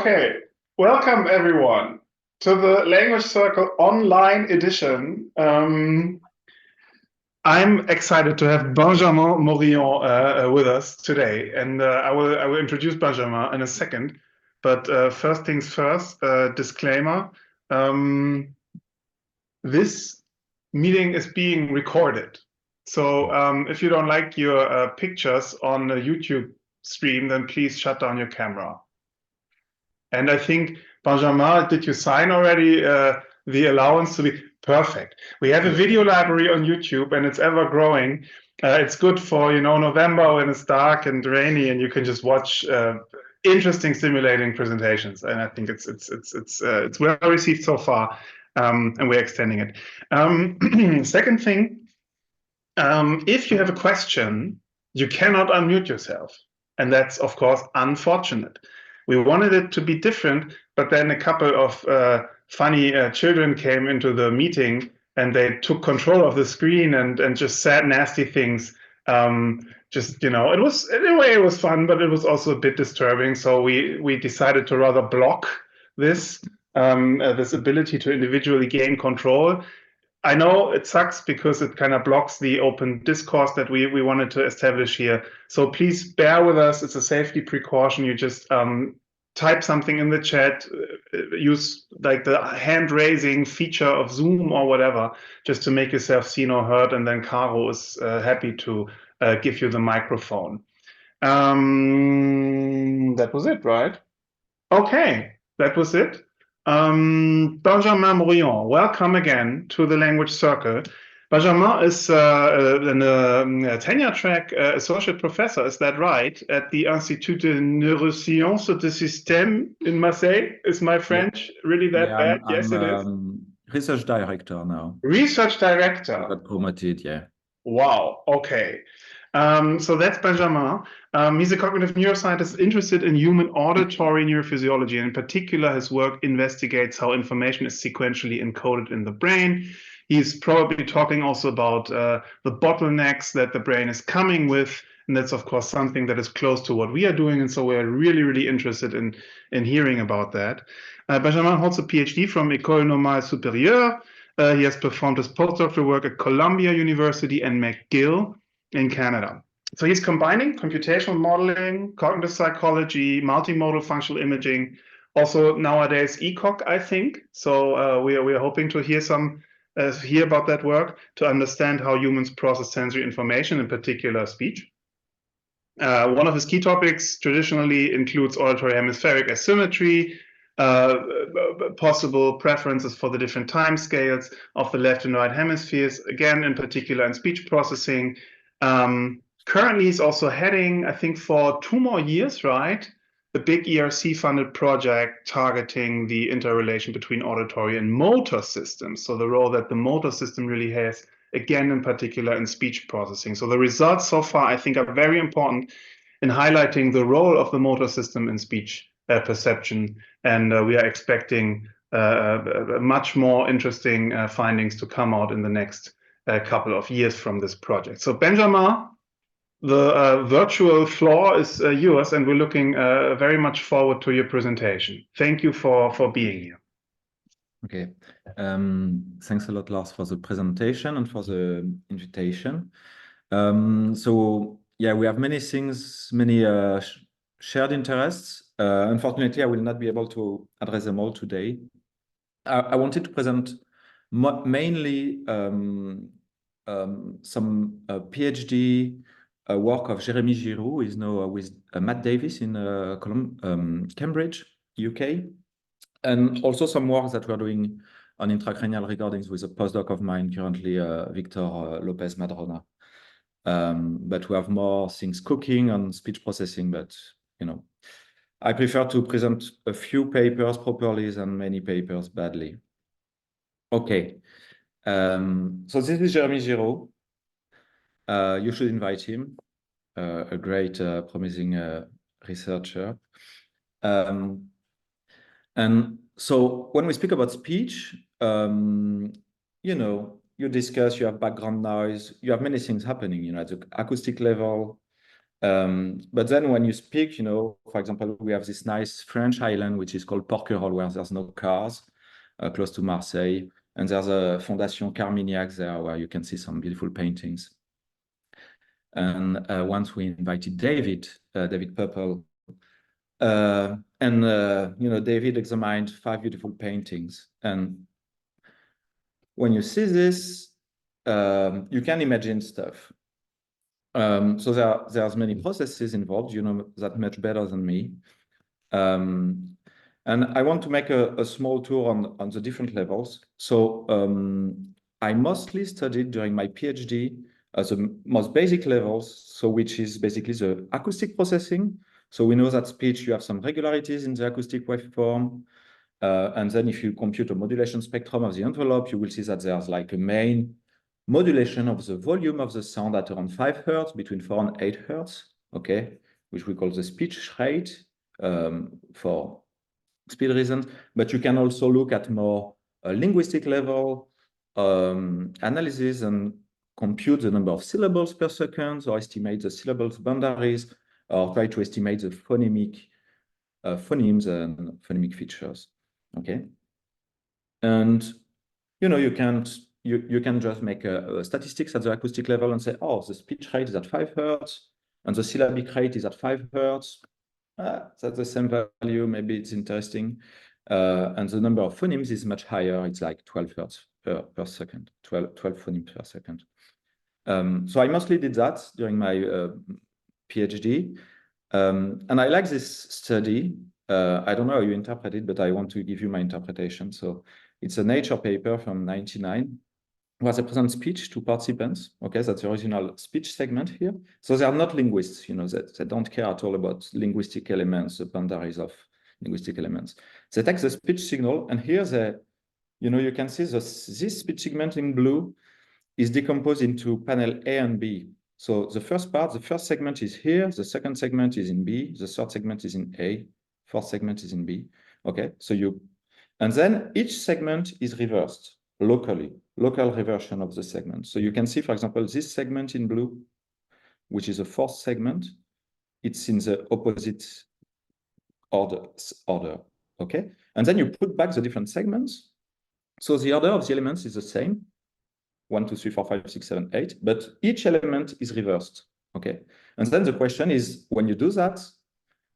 Okay, welcome everyone to the Language Circle online edition. I'm excited to have Benjamin Morillon with us today, and I will introduce Benjamin in a second. But first things first, disclaimer: this meeting is being recorded. So if you don't like your pictures on the YouTube stream, then please shut down your camera. And I think, Benjamin, did you sign already the allowance to be perfect? We have a video library on YouTube and it's ever growing. It's good for, November when it's dark and rainy and you can just watch interesting stimulating presentations. And I think it's well received so far, and we're extending it. Second thing, if you have a question, you cannot unmute yourself. And that's, of course, unfortunate. We wanted it to be different, but then a couple of funny children came into the meeting and they took control of the screen and just said nasty things. It was, in a way, it was fun, but it was also a bit disturbing. So we decided to rather block this ability to individually gain control. I know it sucks because it kind of blocks the open discourse that we wanted to establish here. So please bear with us. It's a safety precaution. You just type something in the chat, use like the hand raising feature of Zoom or whatever, just to make yourself seen or heard. And then Caro is happy to give you the microphone. That was it, right? Okay, that was it. Benjamin Morillon, welcome again to the Language Circle. Benjamin is a tenure-track associate professor, is that right, at the Institut de Neurosciences de Systèmes in Marseille? Is my French really that bad? Yes, it is. Research director now. Research director. I got promoted, yeah. Wow, okay. So that's Benjamin. He's a cognitive neuroscientist interested in human auditory neurophysiology, and in particular, his work investigates how information is sequentially encoded in the brain. He's probably talking also about the bottlenecks that the brain is coming with, and that's, of course, something that is close to what we are doing, and so we're really, really interested in hearing about that. Benjamin holds a PhD from École Normale Supérieure. He has performed his postdoctoral work at Columbia University and McGill in Canada. So he's combining computational modeling, cognitive psychology, multimodal functional imaging, also nowadays ECOG, I think. So we are hoping to hear about that work to understand how humans process sensory information, in particular speech. One of his key topics traditionally includes auditory hemispheric asymmetry, possible preferences for the different timescales of the left and right hemispheres, again, in particular in speech processing. Currently, he's also heading, I think, for 2 more years, right? The big ERC-funded project targeting the interrelation between auditory and motor systems. So the role that the motor system really has, again, in particular in speech processing. So the results so far, I think, are very important in highlighting the role of the motor system in speech perception. And we are expecting much more interesting findings to come out in the next couple of years from this project. So Benjamin, the virtual floor is yours, and we're looking very much forward to your presentation. Thank you for being here. Okay, thanks a lot, Lars, for the presentation and for the invitation. So yeah, we have many things, many shared interests. Unfortunately, I will not be able to address them all today. I wanted to present mainly some PhD work of Jeremy Giroux, who is now with Matt Davis in Cambridge, UK, and also some work that we're doing on intracranial recordings with a postdoc of mine currently, Victor Lopez Madrona. But we have more things cooking on speech processing, but I prefer to present a few papers properly than many papers badly. Okay, so this is Jeremy Giroux. You should invite him, a great, promising researcher. And so when we speak about speech, you discuss, you have background noise, you have many things happening, at the acoustic level, But then when you speak, you know, for example, we have this nice French island, which is called Porquerolles, where there's no cars, close to Marseille. And there's a Fondation Carmignac there where you can see some beautiful paintings. And once we invited David Purple, you know, David examined 5 beautiful paintings. And when you see this, you can imagine stuff. So there's many processes involved, you know that much better than me. And I want to make a small tour on the different levels. So I mostly studied during my PhD the most basic levels, so which is basically the acoustic processing. So we know that speech, you have some regularities in the acoustic waveform. And then if you compute a modulation spectrum of the envelope, you will see that there's like a main modulation of the volume of the sound at around 5 Hertz, between 4 and 8 Hertz, okay, which we call the speech rate for speed reasons. But you can also look at more linguistic level analysis and compute the number of syllables per second, or estimate the syllables boundaries, or try to estimate the phonemic phonemes and phonemic features, okay? And you know, you can just make a statistics at the acoustic level and say, oh, the speech rate is at 5 Hertz and the syllabic rate is at 5 Hertz. That's the same value. Maybe it's interesting. And the number of phonemes is much higher. It's like 12 Hertz per second, 12 phonemes per second. So I mostly did that during my PhD. And I like this study. I don't know how you interpret it, but I want to give you my interpretation. So it's a Nature paper from 1999, where they present speech to participants. Okay, that's the original speech segment here. So they are not linguists, you know, they don't care at all about linguistic elements, the boundaries of linguistic elements. They take the speech signal, and here they, you know, you can see this speech segment in blue is decomposed into panel A and B. So the first part, the first segment is here, the second segment is in B, the third segment is in A, fourth segment is in B. Okay, so and then each segment is reversed locally, local reversion of the segment. So you can see, for example, this segment in blue, which is a fourth segment, it's in the opposite order, okay? And then you put back the different segments. So the order of the elements is the same, 1, 2, 3, 4, 5, 6, 7, 8, but each element is reversed, okay? And then the question is, when you do that,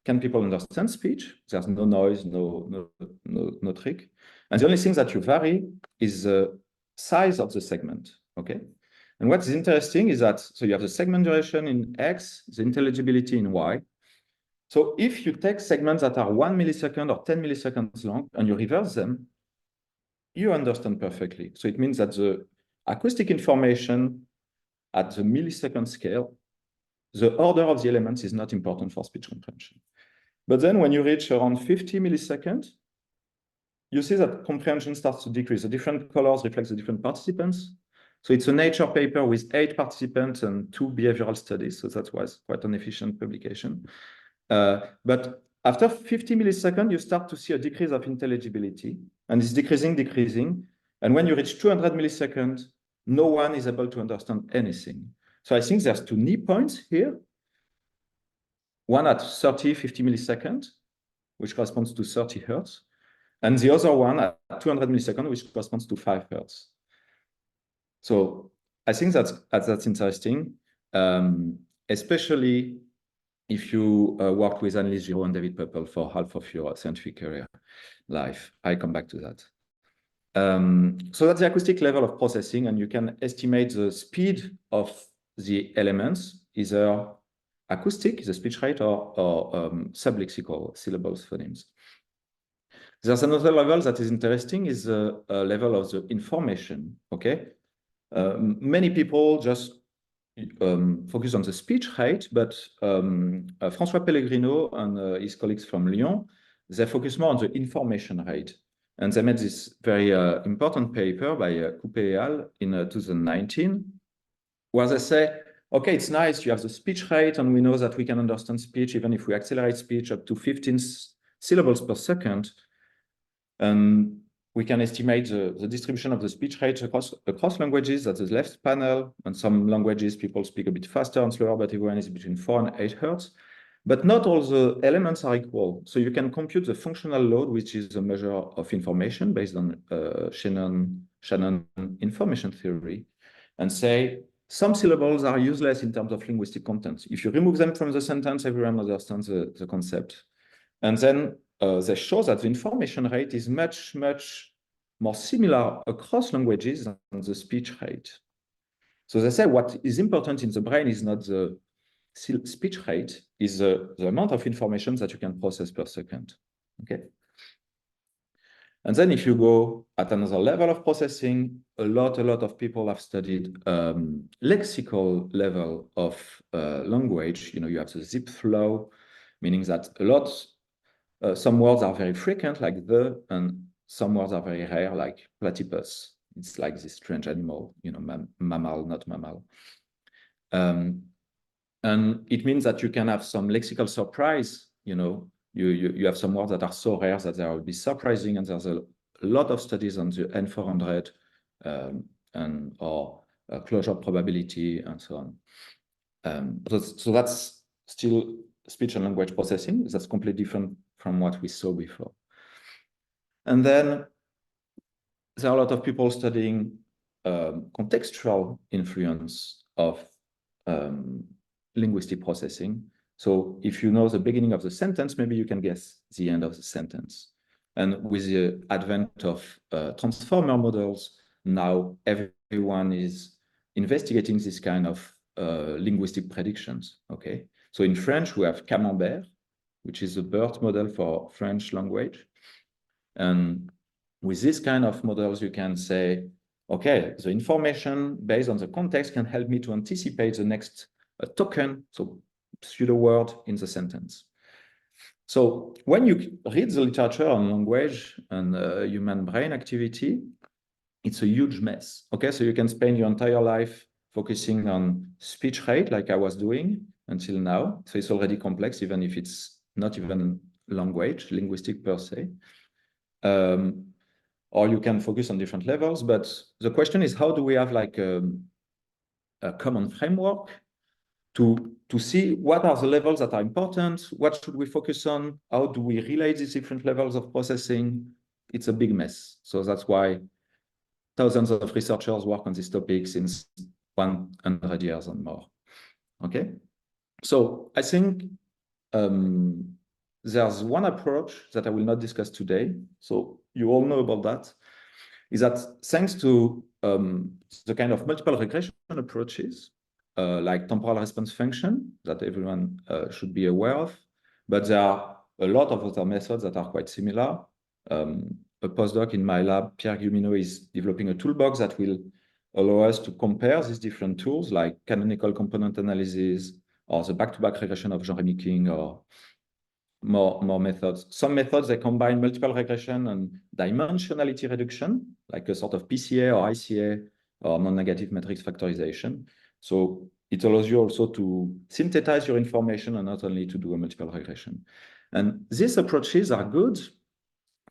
can people understand speech? There's no noise, no trick. And the only thing that you vary is the size of the segment, okay? And what is interesting is that, so you have the segment duration in X, the intelligibility in Y. So if you take segments that are 1 millisecond or 10 milliseconds long and you reverse them, you understand perfectly. So it means that the acoustic information at the millisecond scale, the order of the elements is not important for speech comprehension. But then when you reach around 50 milliseconds, you see that comprehension starts to decrease. The different colors reflect the different participants. So it's a Nature paper with 8 participants and 2 behavioral studies. So that was quite an efficient publication. But after 50 milliseconds, you start to see a decrease of intelligibility, and it's decreasing. And when you reach 200 milliseconds, no one is able to understand anything. So I think there's 2 knee points here. One at 30, 50 milliseconds, which corresponds to 30 Hertz, and the other one at 200 milliseconds, which corresponds to 5 Hertz. So I think that's interesting, especially if you worked with Annelise Giraud and David Purple for half of your scientific career life. I come back to that. So that's the acoustic level of processing, and you can estimate the speed of the elements, either acoustic, the speech rate, or sublexical syllables, phonemes. There's another level that is interesting, is the level of the information, okay? Many people just focus on the speech rate, but François Pellegrino and his colleagues from Lyon, they focus more on the information rate. And they made this very important paper by Coupé et al. In 2019, where they say, okay, it's nice, you have the speech rate, and we know that we can understand speech even if we accelerate speech up to 15 syllables per second. we can estimate the distribution of the speech rate across languages. That's the left panel. And some languages, people speak a bit faster and slower, but everyone is between 4 and 8 hertz. But not all the elements are equal. So you can compute the functional load, which is a measure of information based on Shannon information theory, and say some syllables are useless in terms of linguistic content. If you remove them from the sentence, everyone understands the concept. And then they show that the information rate is much, much more similar across languages than the speech rate. So they say what is important in the brain is not the speech rate, is the amount of information that you can process per second. Okay. And then if you go at another level of processing, a lot of people have studied lexical level of language. You know, you have the zip flow, meaning that a lot, some words are very frequent, like the, and some words are very rare, like platypus. It's like this strange animal, you know, mammal, not mammal. And it means that you can have some lexical surprise, you know, you have some words that are so rare that they will be surprising, and there's a lot of studies on the N400 or closure probability and so on. So that's still speech and language processing. That's completely different from what we saw before. And then there are a lot of people studying contextual influence of linguistic processing. So if you know the beginning of the sentence, maybe you can guess the end of the sentence. And with the advent of transformer models, now everyone is investigating this kind of linguistic predictions, okay? So in French, we have Camembert, which is a BERT model for French language. And with this kind of models, you can say, okay, the information based on the context can help me to anticipate the next token, so pseudo word in the sentence. So when you read the literature on language and human brain activity, it's a huge mess. Okay, so you can spend your entire life focusing on speech rate, like I was doing until now. So it's already complex, even if it's not even language, linguistic per se. Or you can focus on different levels. But the question is, how do we have like a common framework to see what are the levels that are important, what should we focus on, how do we relate these different levels of processing? It's a big mess. So that's why thousands of researchers work on this topic since 100 years and more. Okay, so I think there's one approach that I will not discuss today. So you all know about that, is that thanks to the kind of multiple regression approaches, like temporal response function that everyone should be aware of, but there are a lot of other methods that are quite similar. A postdoc in my lab, Pierre Guilleminault, is developing a toolbox that will allow us to compare these different tools like canonical component analysis or the back-to-back regression of Jean-Rémy King, or more methods. Some methods, they combine multiple regression and dimensionality reduction, like a sort of PCA or ICA or non-negative matrix factorization. So it allows you also to synthesize your information and not only to do a multiple regression. And these approaches are good.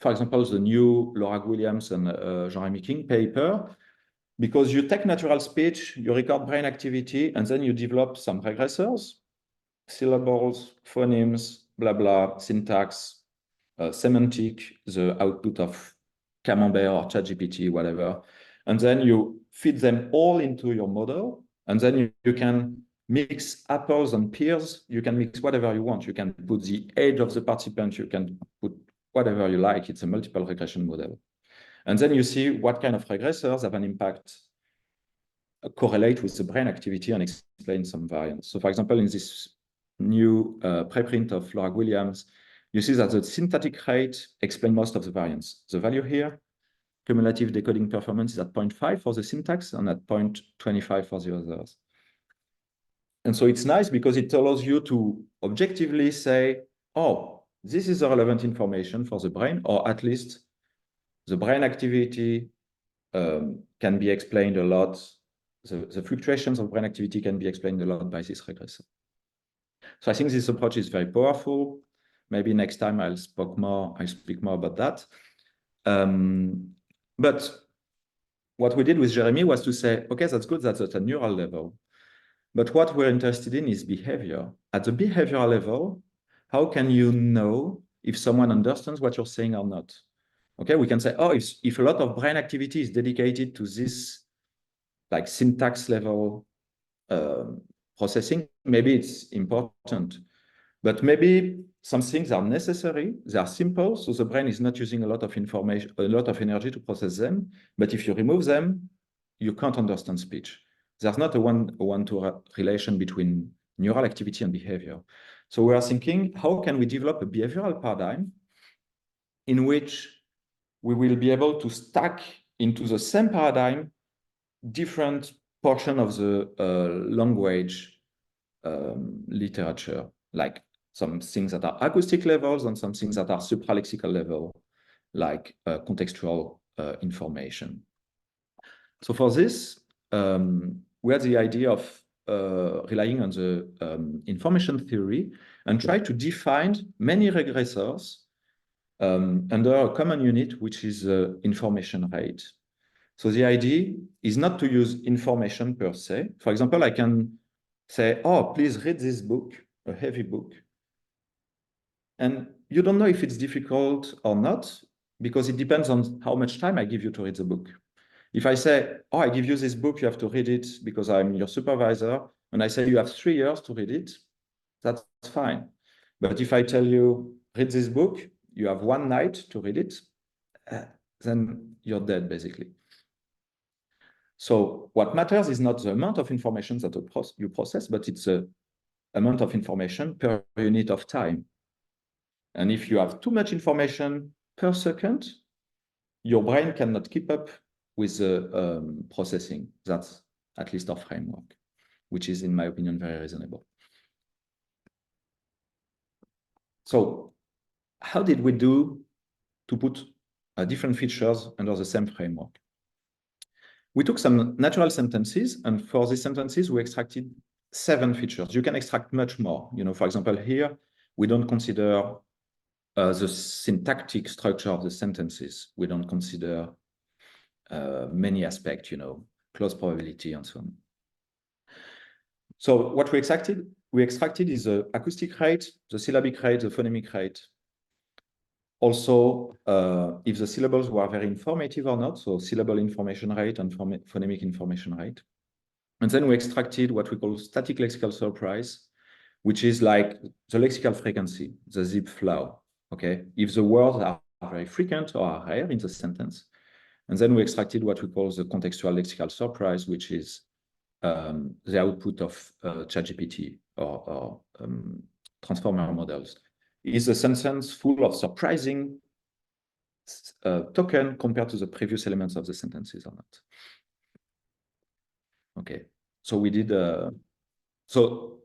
For example, the new Laura Williams and Jean-Rémy King paper, because you take natural speech, you record brain activity, and then you develop some regressors, syllables, phonemes, blah, blah, syntax, semantic, the output of Camembert or ChatGPT, whatever. And then you feed them all into your model, and then you can mix apples and pears. You can mix whatever you want. You can put the age of the participant. You can put whatever you like. It's a multiple regression model. And then you see what kind of regressors have an impact, correlate with the brain activity and explain some variance. So for example, in this new preprint of Laura Williams, you see that the syntactic rate explains most of the variance. The value here, cumulative decoding performance, is at 0.5 for the syntax and at 0.25 for the others. And so it's nice because it allows you to objectively say, oh, this is the relevant information for the brain, or at least the brain activity can be explained a lot. The fluctuations of brain activity can be explained a lot by this regressor. So I think this approach is very powerful. Maybe next time I'll speak more about that. But what we did with Jeremy was to say, okay, that's good, that's at a neural level. But what we're interested in is behavior. At the behavioral level, how can you know if someone understands what you're saying or not? Okay, we can say, oh, if a lot of brain activity is dedicated to this like syntax level processing, maybe it's important. But maybe some things are necessary, they are simple, so the brain is not using a lot of information, a lot of energy to process them. But if you remove them, you can't understand speech. There's not a one-to relation between neural activity and behavior. So we are thinking, how can we develop a behavioral paradigm in which we will be able to stack into the same paradigm different portion of the language literature, like some things that are acoustic levels and some things that are supralexical level, like contextual information. So for this, we had the idea of relying on the information theory and try to define many regressors under a common unit, which is information rate. So the idea is not to use information per se. For example, I can say, oh, please read this book, a heavy book. And you don't know if it's difficult or not, because it depends on how much time I give you to read the book. If I say, oh, I give you this book, you have to read it because I'm your supervisor, and I say you have 3 years to read it, that's fine. But if I tell you, read this book, you have 1 night to read it, then you're dead, basically. So what matters is not the amount of information that you process, but it's the amount of information per unit of time. And if you have too much information per second, your brain cannot keep up with the processing. That's at least our framework, which is, in my opinion, very reasonable. So how did we do to put different features under the same framework? We took some natural sentences, and for these sentences, we extracted 7 features. You can extract much more. You know, for example, here, we don't consider the syntactic structure of the sentences. We don't consider many aspects, you know, close probability and so on. So what we extracted is the acoustic rate, the syllabic rate, the phonemic rate. Also, if the syllables were very informative or not, so syllable information rate and phonemic information rate. And then we extracted what we call static lexical surprise, which is like the lexical frequency, the zip flow, okay? If the words are very frequent or are rare in the sentence. And then we extracted what we call the contextual lexical surprise, which is the output of ChatGPT or transformer models. Is a sentence full of surprising token compared to the previous elements of the sentences or not? Okay, so we did, so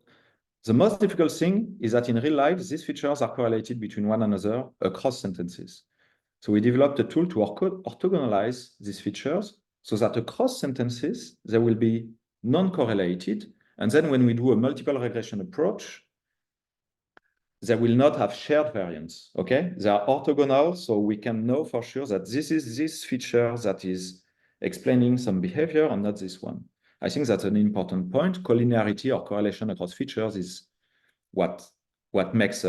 the most difficult thing is that in real life, these features are correlated between one another across sentences. So we developed a tool to orthogonalize these features so that across sentences, they will be non-correlated. And then when we do a multiple regression approach, they will not have shared variance, okay? They are orthogonal, so we can know for sure that this is this feature that is explaining some behavior and not this one. I think that's an important point. Collinearity or correlation across features is what makes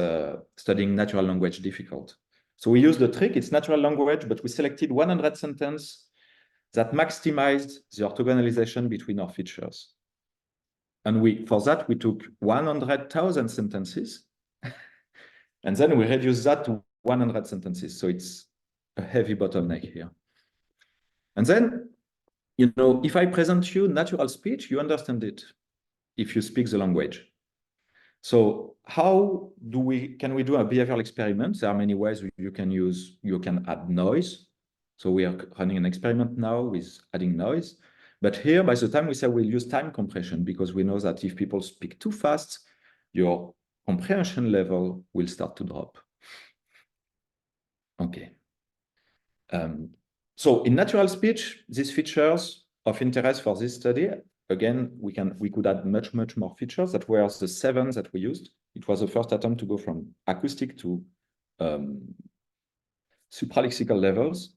studying natural language difficult. So we used the trick, it's natural language, but we selected 100 sentences that maximized the orthogonalization between our features. And for that, we took 100,000 sentences, and then we reduced that to 100 sentences. So it's a heavy bottleneck here. And then, you know, if I present you natural speech, you understand it if you speak the language. So how can we do a behavioral experiment? There are many ways you can add noise. So we are running an experiment now with adding noise. But here, by the time we say we'll use time compression, because we know that if people speak too fast, your comprehension level will start to drop. Okay. So in natural speech, these features of interest for this study, again, we could add much more features. That were the 7 that we used. It was the first attempt to go from acoustic to supralexical levels.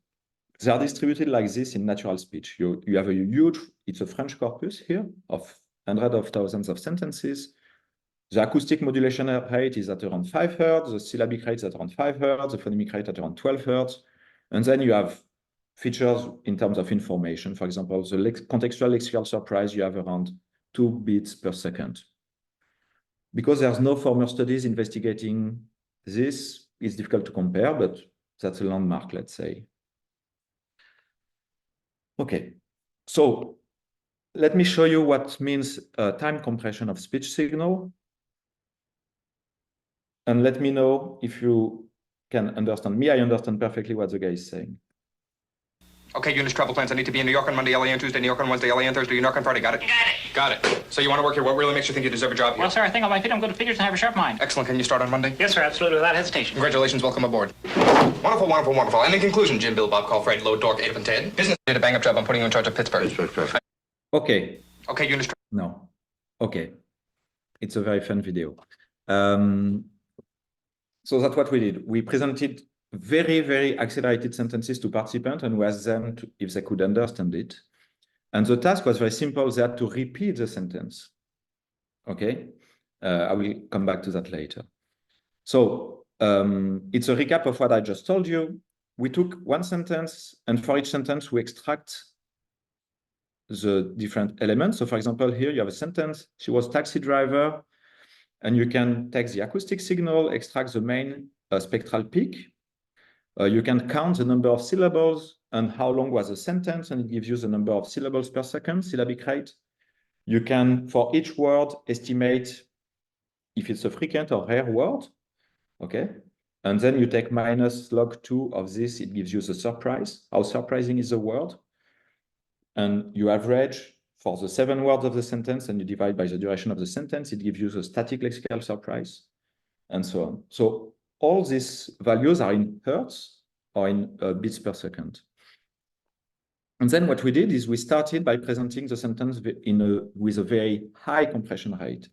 They are distributed like this in natural speech. You have a huge, it's a French corpus here of hundreds of thousands of sentences. The acoustic modulation rate is at around 5 Hertz, the syllabic rate is at around 5 Hertz, the phonemic rate at around 12 Hertz. And then you have features in terms of information. For example, the contextual lexical surprise, you have around 2 bits per second. Because there's no former studies investigating this, it's difficult to compare, but that's a landmark, let's say. Okay, so let me show you what means time compression of speech signal. And let me know if you can understand me. I understand perfectly what the guy is saying. Okay, Eunice, travel plans. I need to be in New York on Monday, LA on Tuesday, New York on Wednesday, LA on Thursday, New York on Friday. Got it? Got it. Got it. So you want to work here. What really makes you think you deserve a job here? Well, sir, I think on my feet I'm good at figures and have a sharp mind. Excellent. Can you start on Monday? Yes, sir, absolutely, without hesitation. Congratulations. Welcome aboard. Wonderful, wonderful, wonderful. And in conclusion, Jim, Bill, Bob, Call, Fred, Load, Dork, Ada, and Ted. Business did a bang-up job. I'm putting you in charge of Pittsburgh. Okay. Okay, Eunice. No. Okay. It's a very fun video. So that's what we did. We presented very, very accelerated sentences to participants and we asked them if they could understand it. And the task was very simple. They had to repeat the sentence. Okay. I will come back to that later. So it's a recap of what I just told you. We took one sentence and for each sentence, we extract the different elements. So for example, here you have a sentence, she was taxi driver, and you can take the acoustic signal, extract the main spectral peak. You can count the number of syllables and how long was the sentence, and it gives you the number of syllables per second, syllabic rate. You can, for each word, estimate if it's a frequent or rare word, okay? And then you take minus log 2 of this, it gives you the surprise, how surprising is the word. And you average for the 7 words of the sentence and you divide by the duration of the sentence, it gives you the static lexical surprise, and so on. So all these values are in hertz or in bits per second. And then what we did is we started by presenting the sentence with a very high compression rate,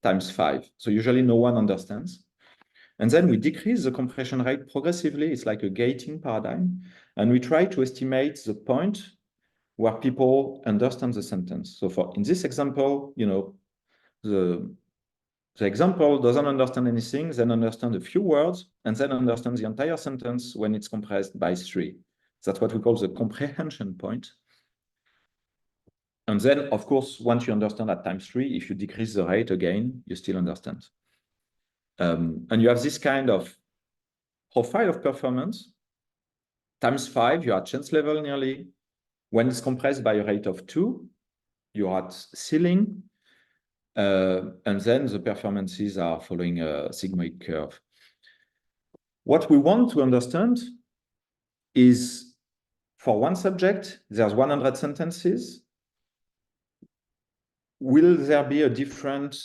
times 5. So usually no one understands. And then we decrease the compression rate progressively. It's like a gating paradigm. And we try to estimate the point where people understand the sentence. So in this example, you know, the example doesn't understand anything, then understand a few words, and then understand the entire sentence when it's compressed by 3. That's what we call the comprehension point. And then, of course, once you understand at times 3, if you decrease the rate again, you still understand. And you have this kind of profile of performance. Times 5, you're at chance level nearly. When it's compressed by a rate of 2, you're at ceiling. And then the performances are following a sigmoid curve. What we want to understand is for one subject, there's 100 sentences. Will there be a different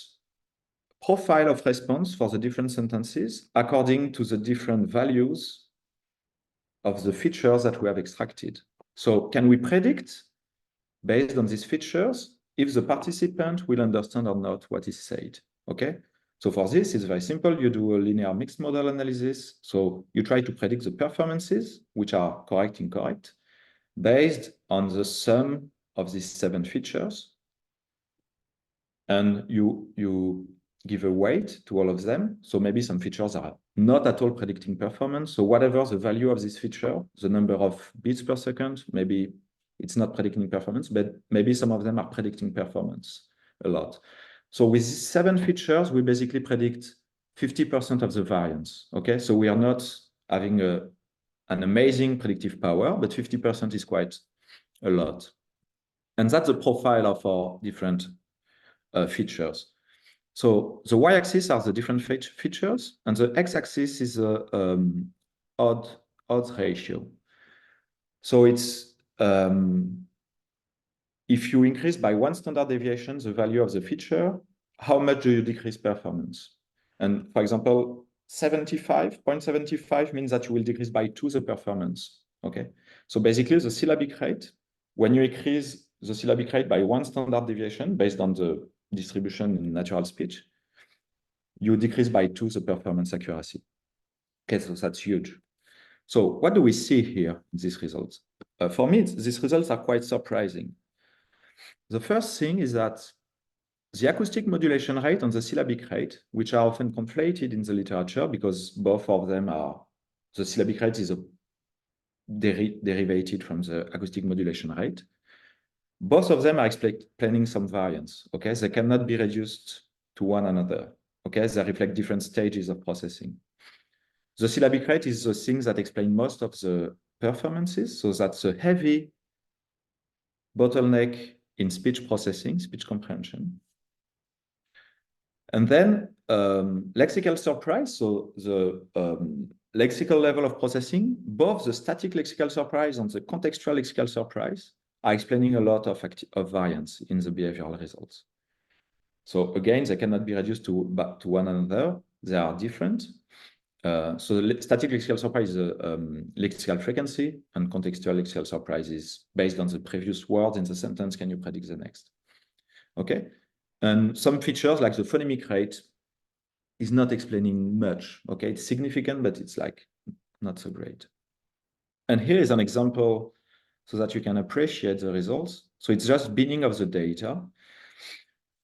profile of response for the different sentences according to the different values of the features that we have extracted? So can we predict, based on these features, if the participant will understand or not what is said? Okay. So for this, it's very simple. You do a linear mixed model analysis. So you try to predict the performances, which are correct, incorrect, based on the sum of these 7 features. And you give a weight to all of them. So maybe some features are not at all predicting performance. So whatever the value of this feature, the number of bits per second, maybe it's not predicting performance, but maybe some of them are predicting performance a lot. So with these 7 features, we basically predict 50% of the variance. Okay, so we are not having an amazing predictive power, but 50% is quite a lot. And that's the profile of our different features. So the y-axis are the different features, and the x-axis is the odds ratio. So it's if you increase by 1 standard deviation the value of the feature, how much do you decrease performance? And for example, 0.75 means that you will decrease by 2 the performance. Okay. So basically the syllabic rate, when you increase the syllabic rate by 1 standard deviation based on the distribution in natural speech, you decrease by 2 the performance accuracy. Okay, so that's huge. So what do we see here in these results? For me, these results are quite surprising. The first thing is that the acoustic modulation rate and the syllabic rate, which are often conflated in the literature because both of them are, the syllabic rate is a derivated from the acoustic modulation rate. Both of them are explaining some variance, okay? They cannot be reduced to one another, okay? They reflect different stages of processing. The syllabic rate is the thing that explains most of the performances, so that's a heavy bottleneck in speech processing, speech comprehension. And then lexical surprise, so the lexical level of processing, both the static lexical surprise and the contextual lexical surprise are explaining a lot of variance in the behavioral results. So again, they cannot be reduced to one another. They are different. So the static lexical surprise is a lexical frequency, and contextual lexical surprise is based on the previous words in the sentence. Can you predict the next? Okay. And some features like the phonemic rate is not explaining much. Okay, it's significant, but it's like not so great. And here is an example so that you can appreciate the results. So it's just binning of the data.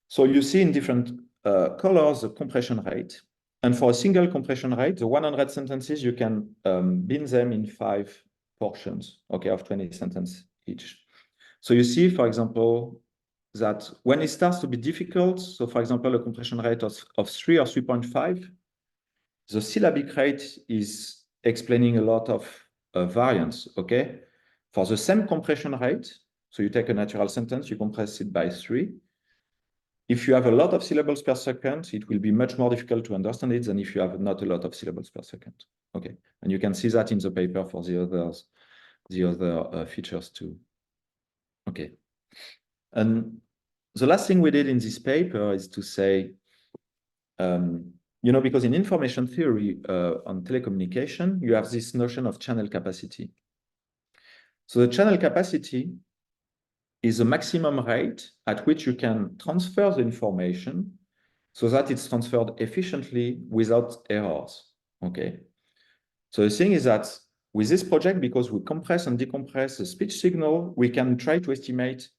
So you see in different colors the compression rate. And for a single compression rate, the 100 sentences, you can bin them in 5 portions, okay, of 20 sentences each. So you see, for example, that when it starts to be difficult, so for example, a compression rate of 3 or 3.5, the syllabic rate is explaining a lot of variance, okay? For the same compression rate, so you take a natural sentence, you compress it by 3. If you have a lot of syllables per second, it will be much more difficult to understand it than if you have not a lot of syllables per second, okay? And you can see that in the paper for the other features too, okay? And the last thing we did in this paper is to say, you know, because in information theory on telecommunication, you have this notion of channel capacity. So the channel capacity is a maximum rate at which you can transfer the information so that it's transferred efficiently without errors, okay? So the thing is that with this project, because we compress and decompress the speech signal, we can try to estimate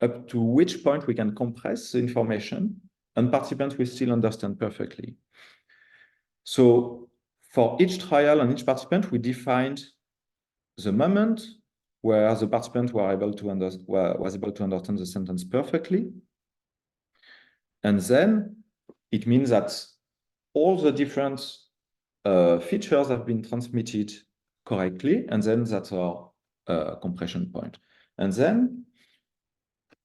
up to which point we can compress the information and participants will still understand perfectly. So for each trial and each participant, we defined the moment where the participant was able to understand the sentence perfectly. And then it means that all the different features have been transmitted correctly, and then that's our compression point. And then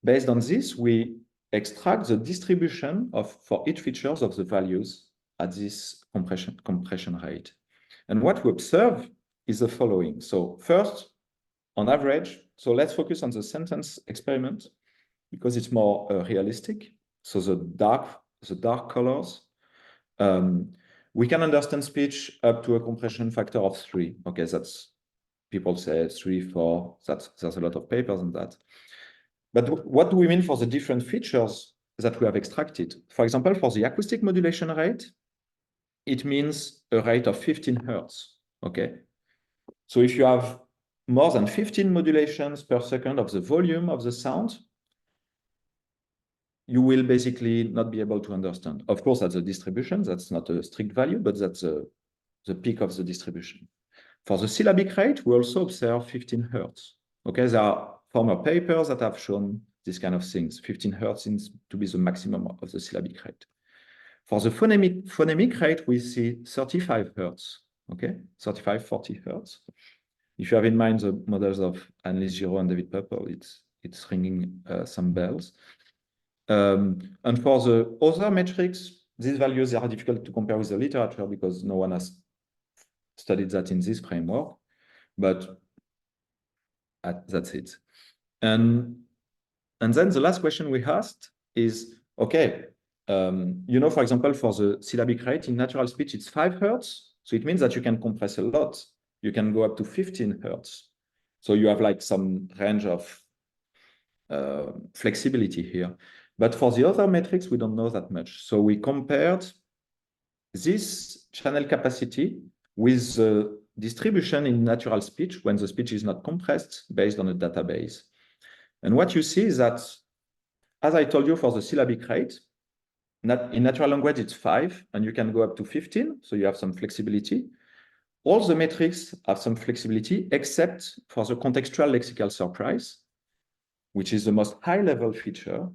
based on this, we extract the distribution for each features of the values at this compression rate. And what we observe is the following. So first, on average, so let's focus on the sentence experiment because it's more realistic. So the dark colors, we can understand speech up to a compression factor of 3. Okay, that's, people say 3, 4, there's a lot of papers on that. But what do we mean for the different features that we have extracted? For example, for the acoustic modulation rate, it means a rate of 15 hertz, okay? So if you have more than 15 modulations per second of the volume of the sound, you will basically not be able to understand. Of course, that's a distribution, that's not a strict value, but that's the peak of the distribution. For the syllabic rate, we also observe 15 hertz, okay? There are former papers that have shown this kind of things. 15 hertz seems to be the maximum of the syllabic rate. For the phonemic rate, we see 35 hertz, okay? 35, 40 hertz. If you have in mind the models of Annelies Giraud and David Purple, it's ringing some bells. And for the other metrics, these values are difficult to compare with the literature because no one has studied that in this framework, but that's it. And then the last question we asked is, okay, you know, for example, for the syllabic rate in natural speech, it's 5 hertz. So it means that you can compress a lot. You can go up to 15 hertz. So you have like some range of flexibility here. But for the other metrics, we don't know that much. So we compared this channel capacity with the distribution in natural speech when the speech is not compressed based on a database. And what you see is that, as I told you, for the syllabic rate, in natural language, it's 5, and you can go up to 15, so you have some flexibility. All the metrics have some flexibility, except for the contextual lexical surprise, which is the most high-level feature.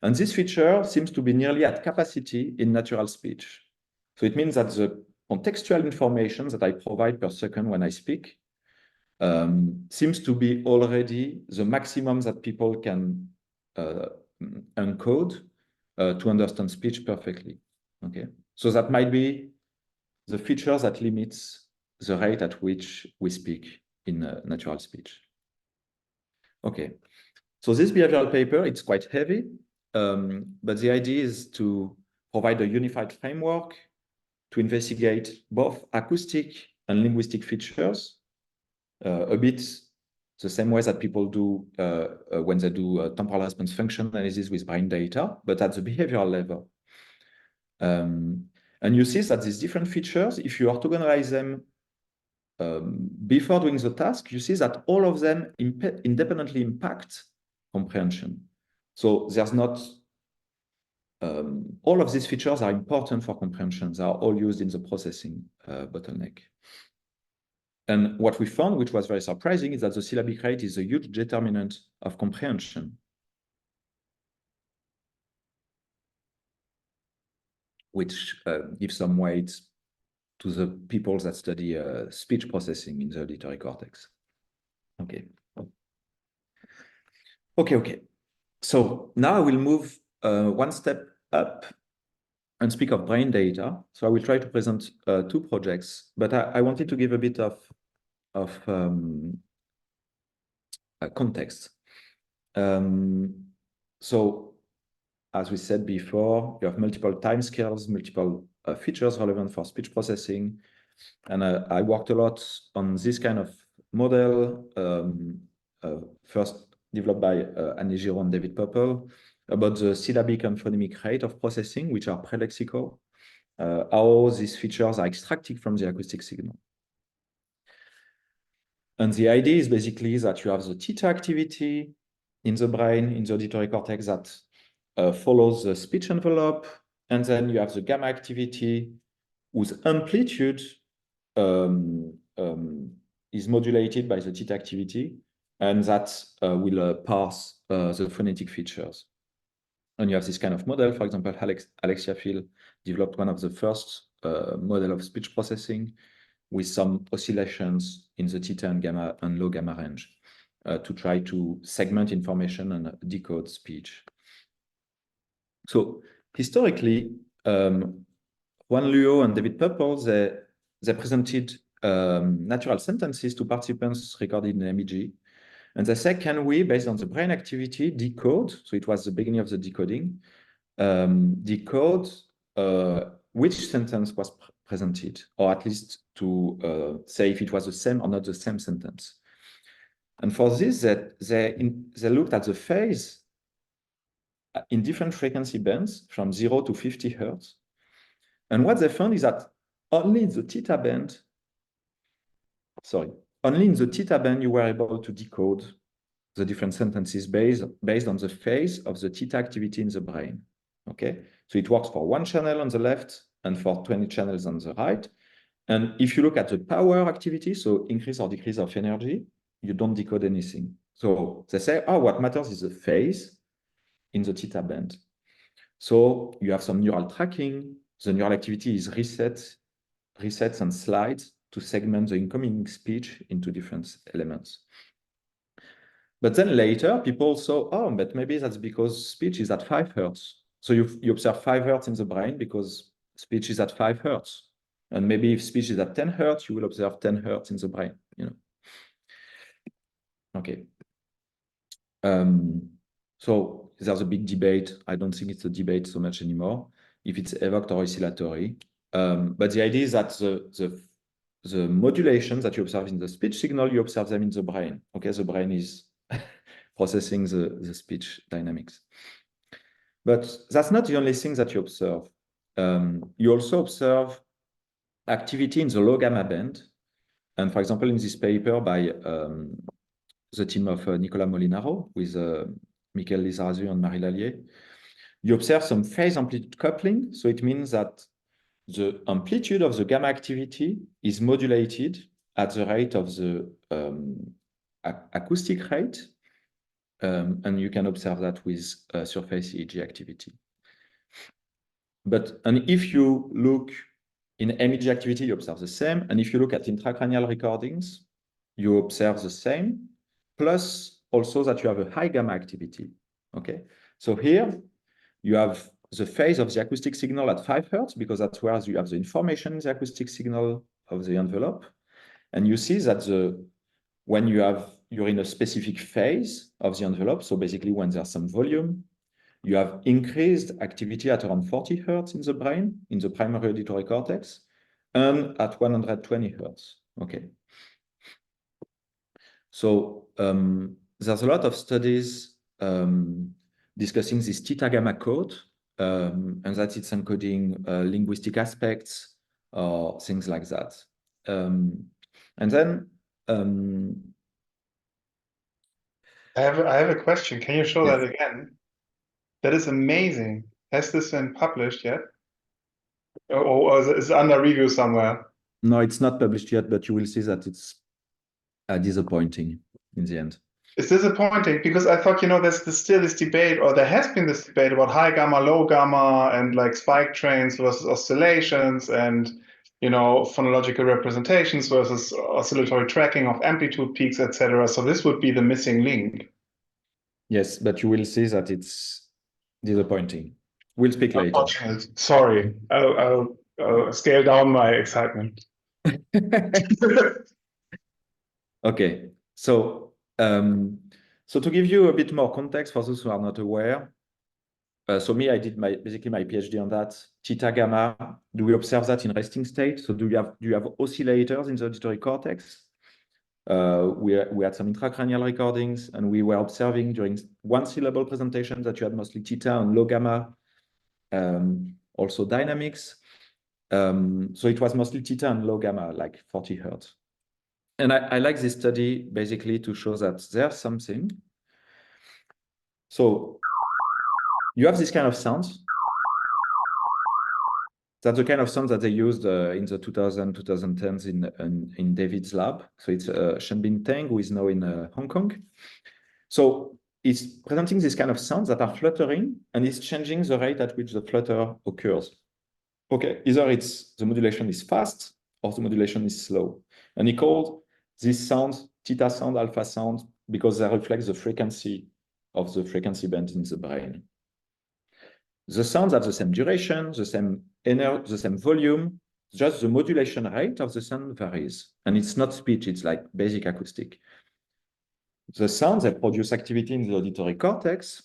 And this feature seems to be nearly at capacity in natural speech. So it means that the contextual information that I provide per second when I speak seems to be already the maximum that people can encode to understand speech perfectly. Okay, so that might be the feature that limits the rate at which we speak in natural speech. Okay, so this behavioral paper, it's quite heavy, but the idea is to provide a unified framework to investigate both acoustic and linguistic features, a bit the same way that people do when they do temporal response function analysis with brain data, but at the behavioral level. And you see that these different features, if you orthogonalize them before doing the task, you see that all of them independently impact comprehension. So there's not, all of these features are important for comprehension. They are all used in the processing bottleneck. And what we found, which was very surprising, is that the syllabic rate is a huge determinant of comprehension, which gives some weight to the people that study speech processing in the auditory cortex. Okay. Okay. So now I will move one step up and speak of brain data. So I will try to present 2 projects, but I wanted to give a bit of context. So as we said before, you have multiple timescales, multiple features relevant for speech processing. And I worked a lot on this kind of model, first developed by Annie Giraud and David Purple, about the syllabic and phonemic rate of processing, which are prelexical, how these features are extracted from the acoustic signal. And the idea is basically that you have the theta activity in the brain, in the auditory cortex, that follows the speech envelope, and then you have the gamma activity whose amplitude is modulated by the theta activity, and that will parse the phonetic features. And you have this kind of model. For example, Alexia Phil developed one of the first model of speech processing with some oscillations in the theta and gamma and low gamma range to try to segment information and decode speech. So historically, Juan Luo and David Purple, they presented natural sentences to participants recorded in MEG. And they said, can we, based on the brain activity, decode, so it was the beginning of the decoding, decode which sentence was presented, or at least to say if it was the same or not the same sentence. And for this, they looked at the phase in different frequency bands from 0 to 50 Hertz. And what they found is that only in the theta band, you were able to decode the different sentences based on the phase of the theta activity in the brain. Okay, so it works for 1 channel on the left and for 20 channels on the right. And if you look at the power activity, so increase or decrease of energy, you don't decode anything. So they say, oh, what matters is the phase in the theta band. So you have some neural tracking. The neural activity is resets and slides to segment the incoming speech into different elements. But then later, people saw, oh, but maybe that's because speech is at 5 Hertz. So you observe 5 Hertz in the brain because speech is at 5 Hertz. And maybe if speech is at 10 Hertz, you will observe 10 Hertz in the brain, you know. Okay. So there's a big debate. I don't think it's a debate so much anymore, if it's evoked or oscillatory. But the idea is that the modulations that you observe in the speech signal, you observe them in the brain. Okay, the brain is processing the speech dynamics. But that's not the only thing that you observe. You also observe activity in the low gamma band. And for example, in this paper by the team of Nicolas Molinaro with Michael Lizarazu and Marie Lallier, you observe some phase amplitude coupling. So it means that the amplitude of the gamma activity is modulated at the rate of the acoustic rate. And you can observe that with surface EEG activity. And if you look in MEG activity, you observe the same. And if you look at intracranial recordings, you observe the same, plus also that you have a high gamma activity. Okay, so here you have the phase of the acoustic signal at 5 Hertz, because that's where you have the information in the acoustic signal of the envelope. And you see that when you're in a specific phase of the envelope, so basically when there's some volume, you have increased activity at around 40 Hertz in the brain, in the primary auditory cortex, and at 120 Hertz. Okay. So there's a lot of studies discussing this theta gamma code, and that it's encoding linguistic aspects or things like that. And then I have a question. Can you show yes. that again? That is amazing. Has this been published yet? Or is it under review somewhere? No, it's not published yet, but you will see that it's disappointing in the end. It's disappointing because I thought, there's still this debate, or there has been this debate about high gamma, low gamma, and like spike trains versus oscillations, and phonological representations versus oscillatory tracking of amplitude peaks, etc. So this would be the missing link. Yes, but you will see that it's disappointing. We'll speak later. Sorry, I'll scale down my excitement. Okay, so to give you a bit more context for those who are not aware, so me, I did basically my PhD on that. Theta gamma, do we observe that in resting state? So do you have oscillators in the auditory cortex? We had some intracranial recordings, and we were observing during one syllable presentation that you had mostly theta and low gamma, also dynamics. So it was mostly theta and low gamma, like 40 Hertz. And I like this study basically to show that there's something. So you have this kind of sounds. That's the kind of sound that they used in the 2010s in David's lab. So it's Shenbin Teng, who is now in Hong Kong. So it's presenting this kind of sounds that are fluttering, and it's changing the rate at which the flutter occurs. Okay, either the modulation is fast or the modulation is slow. And he called these sounds theta sound, alpha sound, because they reflect the frequency of the frequency band in the brain. The sounds have the same duration, the same energy, the same volume, just the modulation rate of the sound varies. And it's not speech, it's like basic acoustic. The sounds that produce activity in the auditory cortex,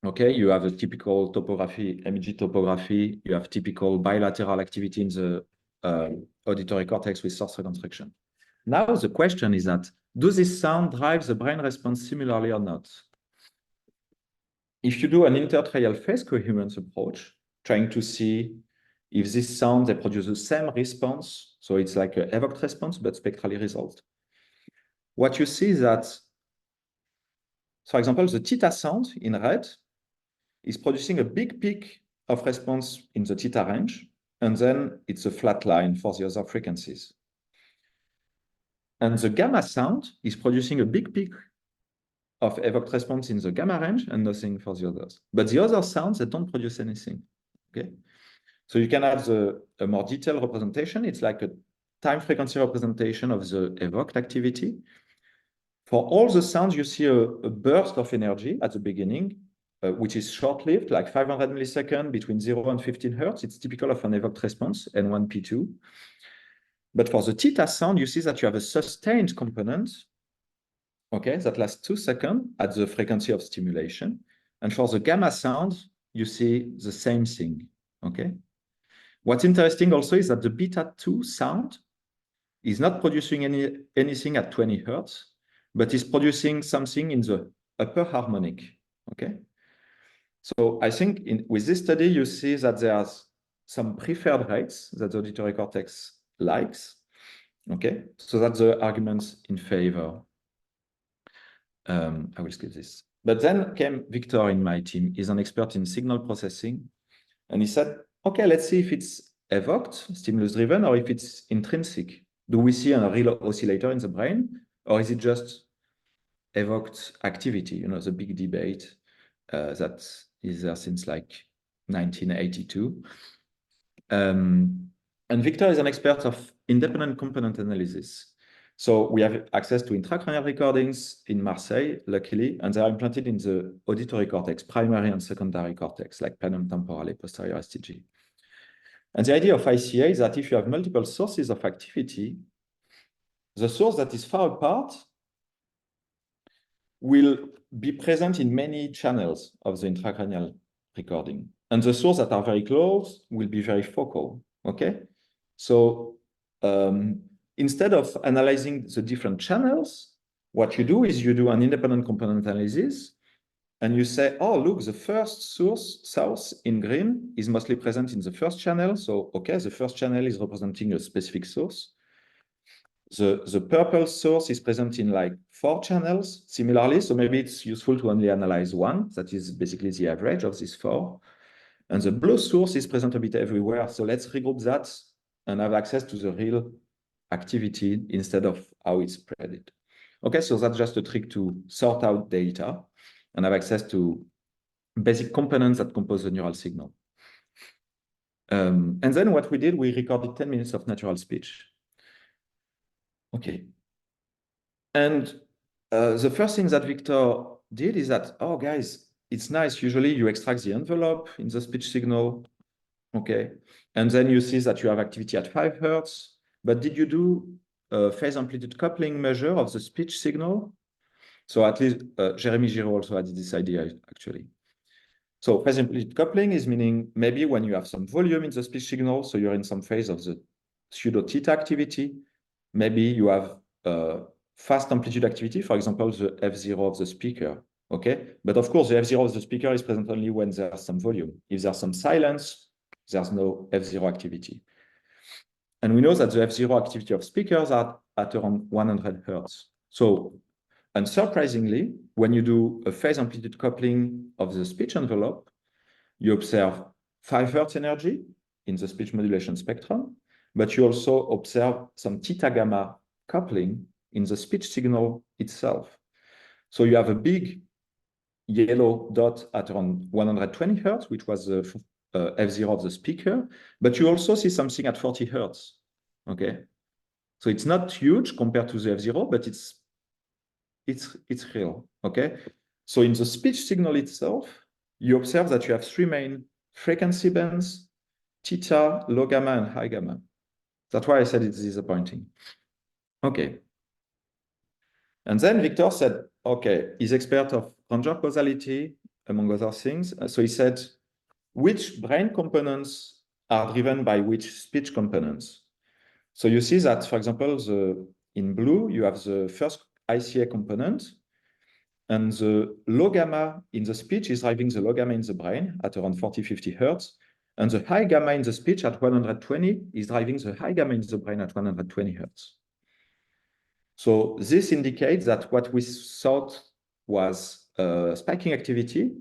okay, you have a typical topography, MEG topography, you have typical bilateral activity in the auditory cortex with source reconstruction. Now the question is that, does this sound drive the brain response similarly or not? If you do an intertrial phase coherence approach, trying to see if this sound, they produce the same response, so it's like an evoked response, but spectrally resolved. What you see is that, for example, the theta sound in red is producing a big peak of response in the theta range, and then it's a flat line for the other frequencies. And the gamma sound is producing a big peak of evoked response in the gamma range and nothing for the others. But the other sounds, they don't produce anything, okay? So you can have a more detailed representation. It's like a time frequency representation of the evoked activity. For all the sounds, you see a burst of energy at the beginning, which is short-lived, like 500 milliseconds between 0 and 15 Hertz. It's typical of an evoked response, N1P2. But for the theta sound, you see that you have a sustained component, okay, that lasts 2 seconds at the frequency of stimulation. And for the gamma sound, you see the same thing, okay? What's interesting also is that the beta 2 sound is not producing anything at 20 Hertz, but is producing something in the upper harmonic, okay? So I think with this study, you see that there's some preferred rates that the auditory cortex likes. Okay, so that's the arguments in favor. I will skip this. But then came Victor in my team. He's an expert in signal processing. And he said, okay, let's see if it's evoked, stimulus-driven, or if it's intrinsic. Do we see a real oscillator in the brain, or is it just evoked activity? You know, the big debate that is there since like 1982. And Victor is an expert of independent component analysis. So we have access to intracranial recordings in Marseille, luckily, and they are implanted in the auditory cortex, primary and secondary cortex, like penum temporale, posterior STG. And the idea of ICA is that if you have multiple sources of activity, the source that is far apart will be present in many channels of the intracranial recording. And the sources that are very close will be very focal, okay? So instead of analyzing the different channels, what you do is you do an independent component analysis, and you say, oh, look, the first source in green is mostly present in the first channel. So, okay, the first channel is representing a specific source. The purple source is present in like 4 channels similarly. So maybe it's useful to only analyze one. That is basically the average of these 4. And the blue source is present a bit everywhere. So let's regroup that and have access to the real activity instead of how it's spread. Okay, so that's just a trick to sort out data and have access to basic components that compose the neural signal. And then what we did, we recorded 10 minutes of natural speech. Okay. And the first thing that Victor did is that, oh, guys, it's nice. Usually you extract the envelope in the speech signal. Okay. And then you see that you have activity at 5 Hertz. But did you do a phase amplitude coupling measure of the speech signal? So at least Jérémy Giraud also had this idea, actually. So phase amplitude coupling is meaning maybe when you have some volume in the speech signal, so you're in some phase of the pseudo theta activity, maybe you have fast amplitude activity, for example, the F0 of the speaker, okay? But of course, the F0 of the speaker is present only when there's some volume. If there's some silence, there's no F0 activity. And we know that the F0 activity of speakers are at around 100 Hertz. So, unsurprisingly, when you do a phase amplitude coupling of the speech envelope, you observe 5 Hertz energy in the speech modulation spectrum, but you also observe some theta gamma coupling in the speech signal itself. So you have a big yellow dot at around 120 Hertz, which was the F0 of the speaker, but you also see something at 40 Hertz, okay? So it's not huge compared to the F0, but it's real, okay? So in the speech signal itself, you observe that you have 3 main frequency bands, theta, low gamma, and high gamma. That's why I said it's disappointing. Okay. And then Victor said, okay, he's expert of Ranger causality, among other things. So he said, which brain components are driven by which speech components? So you see that, for example, in blue, you have the first ICA component, and the low gamma in the speech is driving the low gamma in the brain at around 40, 50 Hertz. And the high gamma in the speech at 120 is driving the high gamma in the brain at 120 Hertz. So this indicates that what we thought was spiking activity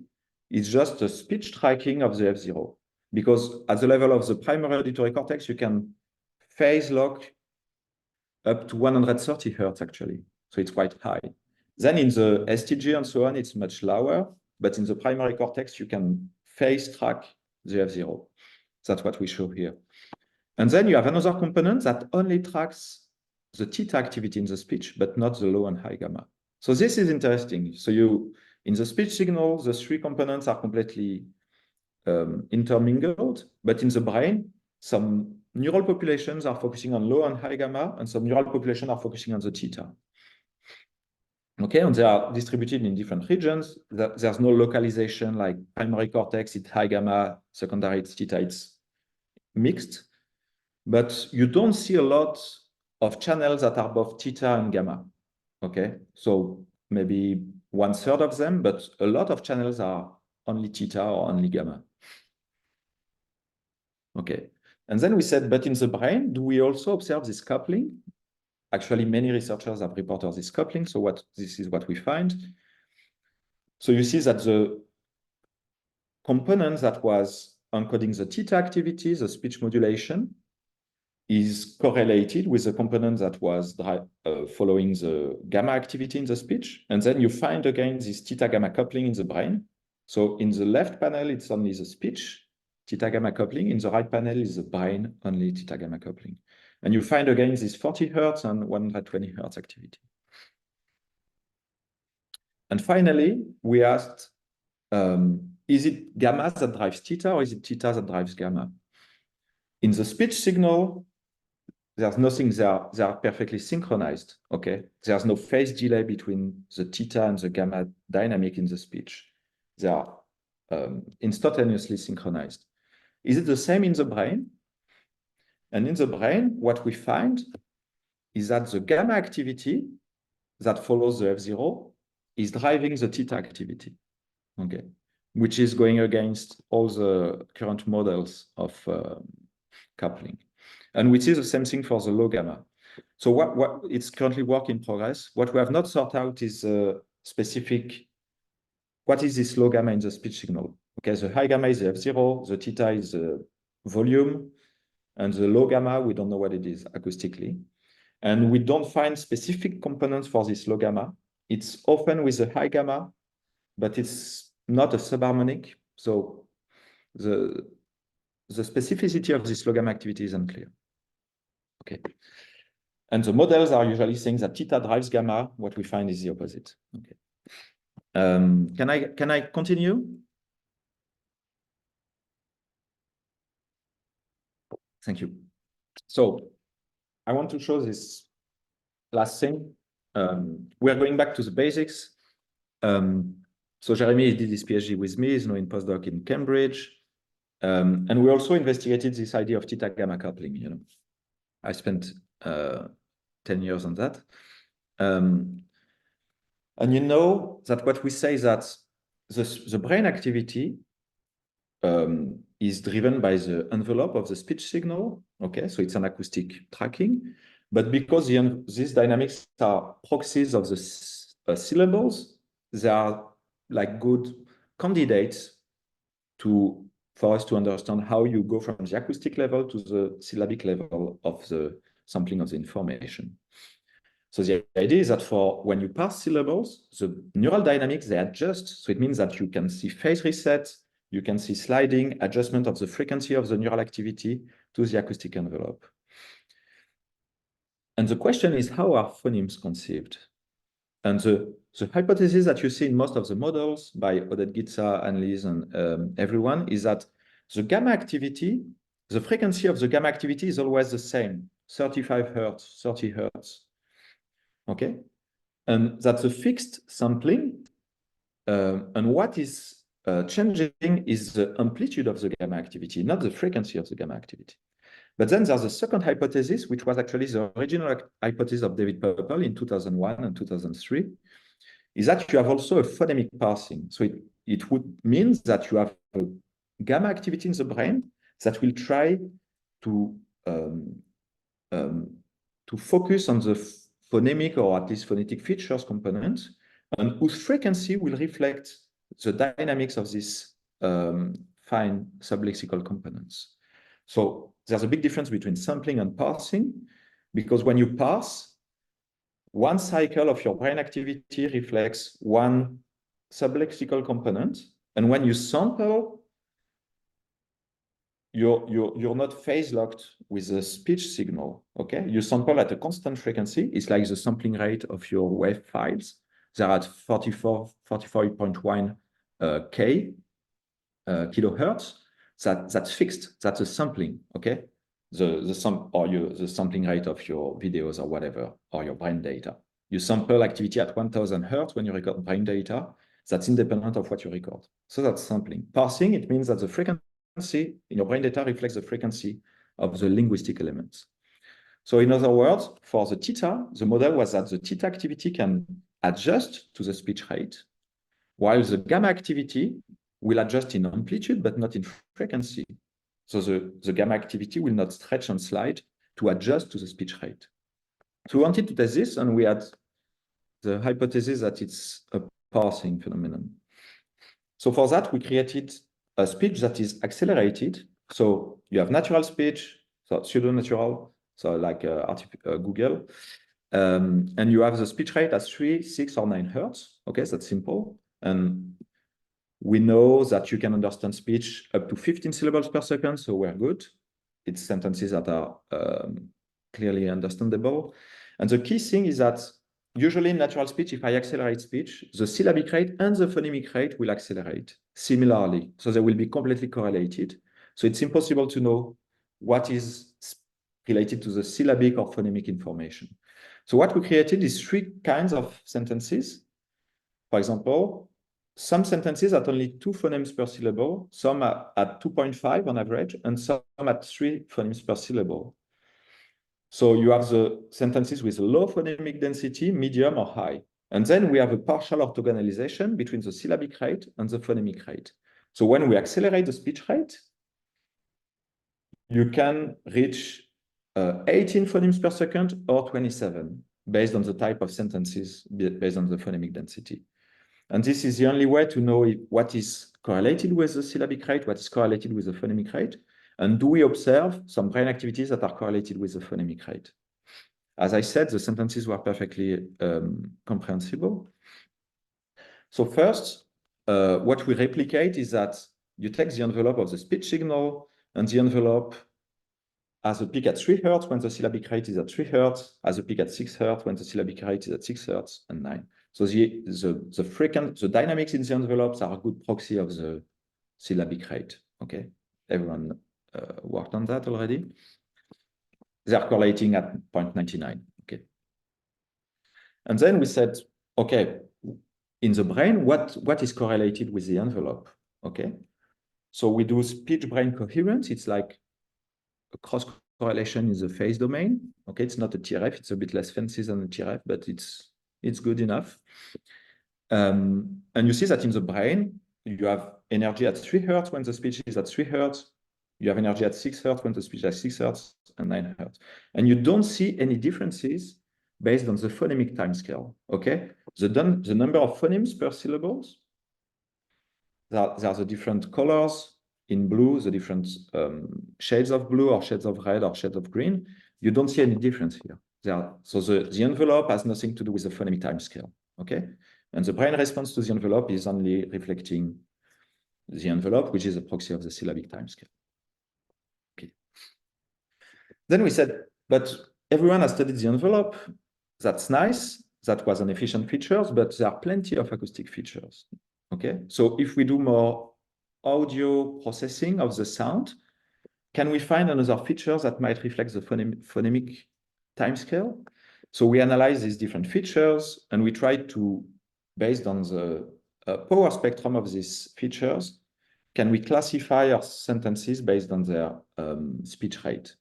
is just a speech tracking of the F0. Because at the level of the primary auditory cortex, you can phase lock up to 130 Hertz, actually. So it's quite high. Then in the STG and so on, it's much lower. But in the primary cortex, you can phase track the F0. That's what we show here. And then you have another component that only tracks the theta activity in the speech, but not the low and high gamma. So this is interesting. So in the speech signal, the 3 components are completely intermingled, but in the brain, some neural populations are focusing on low and high gamma, and some neural populations are focusing on the theta. Okay, and they are distributed in different regions. There's no localization like primary cortex, it's high gamma, secondary, it's theta, it's mixed. But you don't see a lot of channels that are both theta and gamma. Okay, so maybe 1/3 of them, but a lot of channels are only theta or only gamma. Okay, and then we said, but in the brain, do we also observe this coupling? actually many researchers have reported this coupling. So this is what we find. So you see that the component that was encoding the theta activity, the speech modulation, is correlated with the component that was following the gamma activity in the speech. And then you find again this theta gamma coupling in the brain. So in the left panel, it's only the speech, theta gamma coupling. In the right panel is the brain, only theta gamma coupling. And you find again this 40 Hertz and 120 Hertz activity. And finally, we asked, is it gamma that drives theta or is it theta that drives gamma? In the speech signal, there's nothing there. They are perfectly synchronized, okay? There's no phase delay between the theta and the gamma dynamic in the speech. They are instantaneously synchronized. Is it the same in the brain? And in the brain, what we find is that the gamma activity that follows the F0 is driving the theta activity, okay? Which is going against all the current models of coupling. And we see the same thing for the low gamma. So what it's currently work in progress. What we have not sorted out is specific, what is this low gamma in the speech signal? Okay, the high gamma is the F0, the theta is the volume, and the low gamma, we don't know what it is acoustically. And we don't find specific components for this low gamma. It's often with the high gamma, but it's not a subharmonic. So the specificity of this low gamma activity is unclear. Okay. And the models are usually saying that theta drives gamma. What we find is the opposite. Okay. Can I continue? Thank you. So I want to show this last thing. We're going back to the basics. So Jeremy did his PhD with me, he's now in postdoc in Cambridge. And we also investigated this idea of theta gamma coupling, you know. I spent 10 years on that. And you know that what we say is that the brain activity is driven by the envelope of the speech signal. Okay, so it's an acoustic tracking. But because these dynamics are proxies of the syllables, they are like good candidates for us to understand how you go from the acoustic level to the syllabic level of the sampling of the information. So the idea is that for when you parse syllables, the neural dynamics, they adjust. So it means that you can see phase reset, you can see sliding, adjustment of the frequency of the neural activity to the acoustic envelope. And the question is, how are phonemes conceived? And the hypothesis that you see in most of the models by Oded Gitsa, Annelies, and everyone is that the gamma activity, the frequency of the gamma activity is always the same, 35 Hertz, 30 Hertz. Okay? And that's a fixed sampling. And what is changing is the amplitude of the gamma activity, not the frequency of the gamma activity. But then there's a second hypothesis, which was actually the original hypothesis of David Purple in 2001 and 2003, is that you have also a phonemic parsing. So it would mean that you have a gamma activity in the brain that will try to focus on the phonemic or at least phonetic features component, and whose frequency will reflect the dynamics of these fine sublexical components. So there's a big difference between sampling and parsing, because when you parse, one cycle of your brain activity reflects one sublexical component, and when you sample, you're not phase locked with the speech signal. Okay, you sample at a constant frequency. It's like the sampling rate of your wave files. They're at 44.1 kilohertz. That's fixed. That's a sampling. Okay, the sampling rate of your videos or whatever, or your brain data. You sample activity at 1000 hertz when you record brain data. That's independent of what you record. So that's sampling. Parsing, it means that the frequency in your brain data reflects the frequency of the linguistic elements. So in other words, for the theta, the model was that the theta activity can adjust to the speech rate, while the gamma activity will adjust in amplitude, but not in frequency. So the gamma activity will not stretch and slide to adjust to the speech rate. So we wanted to test this, and we had the hypothesis that it's a parsing phenomenon. So for that, we created a speech that is accelerated. So you have natural speech, so pseudo-natural, so like Google, and you have the speech rate at 3, 6, or 9 hertz. Okay, that's simple. And we know that you can understand speech up to 15 syllables per second, so we're good. It's sentences that are clearly understandable. And the key thing is that usually in natural speech, if I accelerate speech, the syllabic rate and the phonemic rate will accelerate similarly. So they will be completely correlated. So it's impossible to know what is related to the syllabic or phonemic information. So what we created is 3 kinds of sentences. For example, some sentences at only 2 phonemes per syllable, some at 2.5 on average, and some at 3 phonemes per syllable. So you have the sentences with low phonemic density, medium, or high. And then we have a partial orthogonalization between the syllabic rate and the phonemic rate. So when we accelerate the speech rate, you can reach 18 phonemes per second or 27, based on the type of sentences, based on the phonemic density. And this is the only way to know what is correlated with the syllabic rate, what is correlated with the phonemic rate, and do we observe some brain activities that are correlated with the phonemic rate. As I said, the sentences were perfectly comprehensible. So first, what we replicate is that you take the envelope of the speech signal, and the envelope has a peak at 3 hertz when the syllabic rate is at 3 hertz, has a peak at 6 hertz when the syllabic rate is at 6 hertz, and 9. So the dynamics in the envelopes are a good proxy of the syllabic rate. Okay, everyone worked on that already. They are correlating at 0.99. Okay, and then we said, okay, in the brain, what is correlated with the envelope? Okay, so we do speech-brain coherence. It's like a cross correlation in the phase domain. Okay, it's not a TRF. It's a bit less fancy than a TRF, but it's good enough. And you see that in the brain, you have energy at 3 hertz when the speech is at 3 hertz. You have energy at 6 hertz when the speech is at 6 hertz and 9 hertz. And you don't see any differences based on the phonemic timescale. Okay, the number of phonemes per syllables, there are the different colors in blue, the different shades of blue or shades of red or shades of green. You don't see any difference here. So the envelope has nothing to do with the phonemic timescale. Okay, and the brain response to the envelope is only reflecting the envelope, which is a proxy of the syllabic timescale. Okay. Then we said, but everyone has studied the envelope. That's nice. That was an efficient features, but there are plenty of acoustic features. Okay, so if we do more audio processing of the sound, can we find another features that might reflect the phonemic timescale? So we analyze these different features, and we try to, based on the power spectrum of these features, can we classify our sentences based on their speech rate?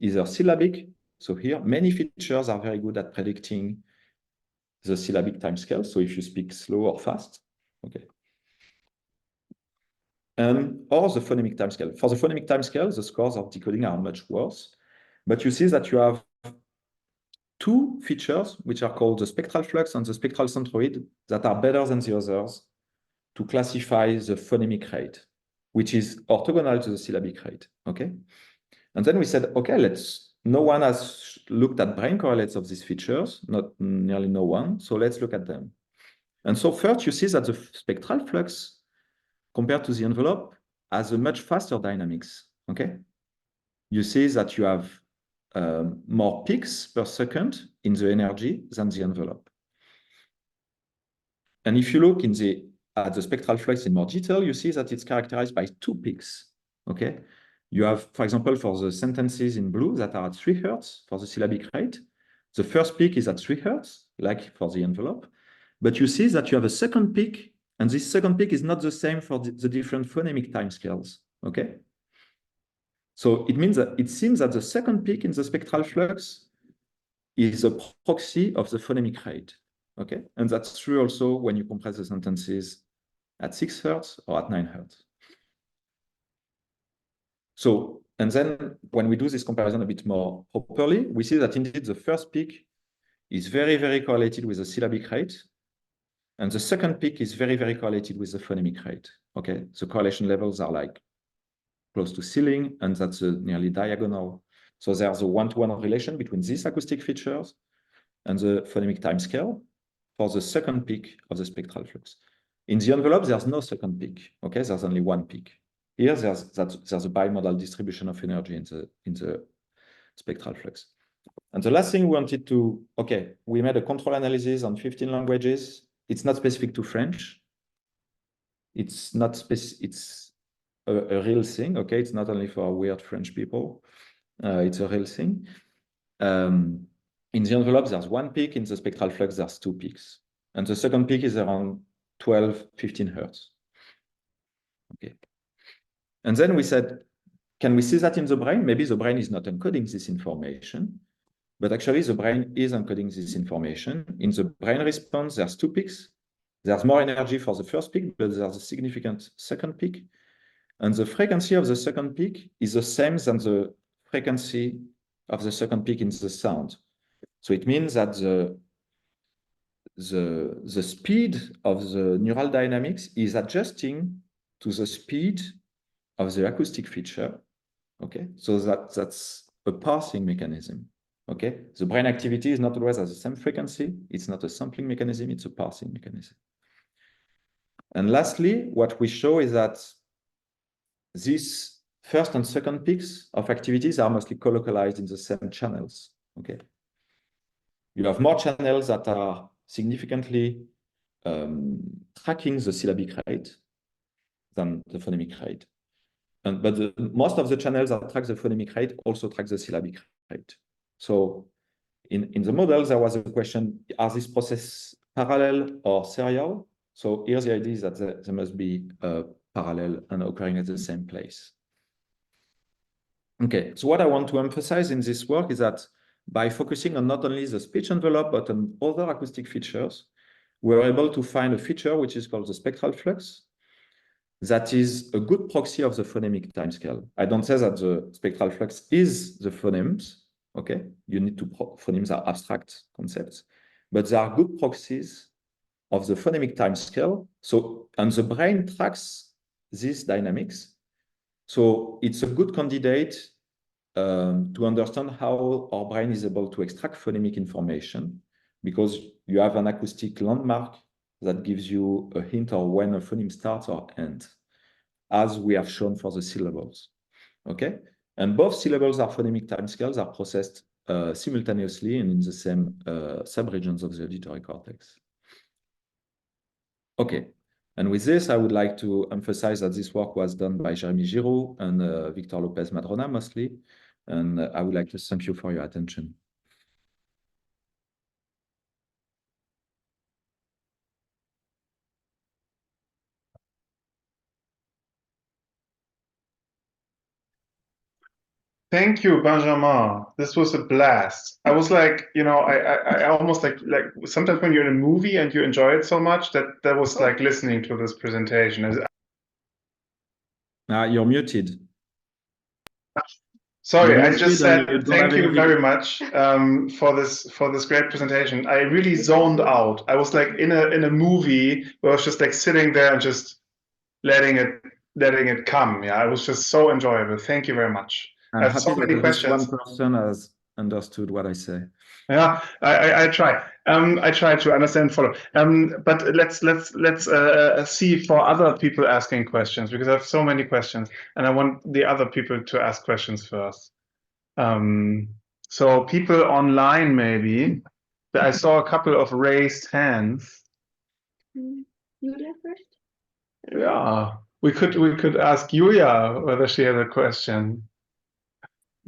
Either syllabic, so here, many features are very good at predicting the syllabic timescale, so if you speak slow or fast, okay. Or the phonemic timescale. For the phonemic timescale, the scores of decoding are much worse, but you see that you have 2 features, which are called the spectral flux and the spectral centroid, that are better than the others to classify the phonemic rate, which is orthogonal to the syllabic rate, okay? And then we said, okay, no one has looked at brain correlates of these features, nearly no one, so let's look at them. And so first, you see that the spectral flux compared to the envelope has a much faster dynamics, okay? You see that you have more peaks per second in the energy than the envelope. And if you look at the spectral flux in more detail, you see that it's characterized by 2 peaks, okay? You have, for example, for the sentences in blue that are at 3 hertz for the syllabic rate, the first peak is at 3 hertz, like for the envelope, but you see that you have a second peak, and this second peak is not the same for the different phonemic timescales, okay? So it means that it seems that the second peak in the spectral flux is a proxy of the phonemic rate, okay? And that's true also when you compress the sentences at 6 hertz or at 9 hertz. So, and then when we do this comparison a bit more properly, we see that indeed the first peak is very, very correlated with the syllabic rate. And the second peak is very, very correlated with the phonemic rate. Okay, the correlation levels are like close to ceiling, and that's nearly diagonal. So there's a one-to-one relation between these acoustic features and the phonemic timescale for the second peak of the spectral flux. In the envelope, there's no second peak. Okay, there's only one peak. Here, there's a bimodal distribution of energy in the spectral flux. And the last thing we wanted to, okay, we made a control analysis on 15 languages. It's not specific to French. It's not it's a real thing. Okay, it's not only for weird French people. It's a real thing. In the envelope, there's one peak. In the spectral flux, there's two peaks. And the second peak is around 12, 15 hertz. Okay. And then we said, can we see that in the brain? Maybe the brain is not encoding this information, but actually the brain is encoding this information. In the brain response, there's two peaks. There's more energy for the first peak, but there's a significant second peak. And the frequency of the second peak is the same as the frequency of the second peak in the sound. So it means that the speed of the neural dynamics is adjusting to the speed of the acoustic feature. Okay, so that's a parsing mechanism. Okay, the brain activity is not always at the same frequency. It's not a sampling mechanism, it's a parsing mechanism. And lastly, what we show is that these first and second peaks of activities are mostly colocalized in the same channels. Okay, you have more channels that are significantly tracking the syllabic rate than the phonemic rate. But most of the channels that track the phonemic rate also track the syllabic rate. So in the model, there was a question, are these processes parallel or serial? So here the idea is that they must be parallel and occurring at the same place. Okay, so what I want to emphasize in this work is that by focusing on not only the speech envelope, but on other acoustic features, we're able to find a feature which is called the spectral flux, that is a good proxy of the phonemic timescale. I don't say that the spectral flux is the phonemes, okay? You need to, phonemes are abstract concepts, but they are good proxies of the phonemic timescale. So, and the brain tracks these dynamics. So it's a good candidate to understand how our brain is able to extract phonemic information, because you have an acoustic landmark that gives you a hint of when a phoneme starts or ends, as we have shown for the syllables. Okay, and both syllables or phonemic timescales are processed simultaneously and in the same subregions of the auditory cortex. Okay, and with this, I would like to emphasize that this work was done by Jérémy Giraud and Victor Lopez Madrona mostly, and I would like to thank you for your attention. Thank you, Benjamin. This was a blast. I was like, you know, I almost like sometimes when you're in a movie and you enjoy it so much, that was like listening to this presentation. You're muted. Sorry, I just said thank you very much for this great presentation. I really zoned out. I was like in a movie where I was just like sitting there and just letting it come. Yeah, it was just so enjoyable. Thank you very much. I'm happy so many questions. One person has understood what I say. Yeah, I try. I try to understand and follow. But let's see for other people asking questions, because I have so many questions, and I want the other people to ask questions first. So people online, maybe. I saw a couple of raised hands. Julia first. Yeah, we could ask Julia whether she has a question.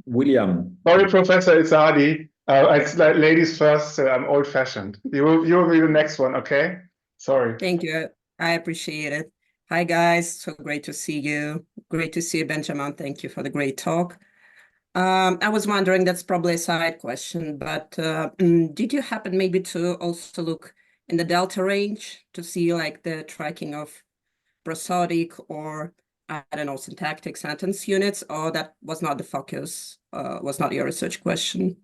William. Sorry, Professor Izadi. It's like ladies first, so I'm old-fashioned. You will be the next one, okay? Sorry. Thank you. I appreciate it. Hi, guys. So great to see you. Great to see you, Benjamin. Thank you for the great talk. I was wondering, that's probably a side question, but did you happen maybe to also look in the delta range to see like the tracking of prosodic or, I don't know, syntactic sentence units, or that was not the focus, was not your research question?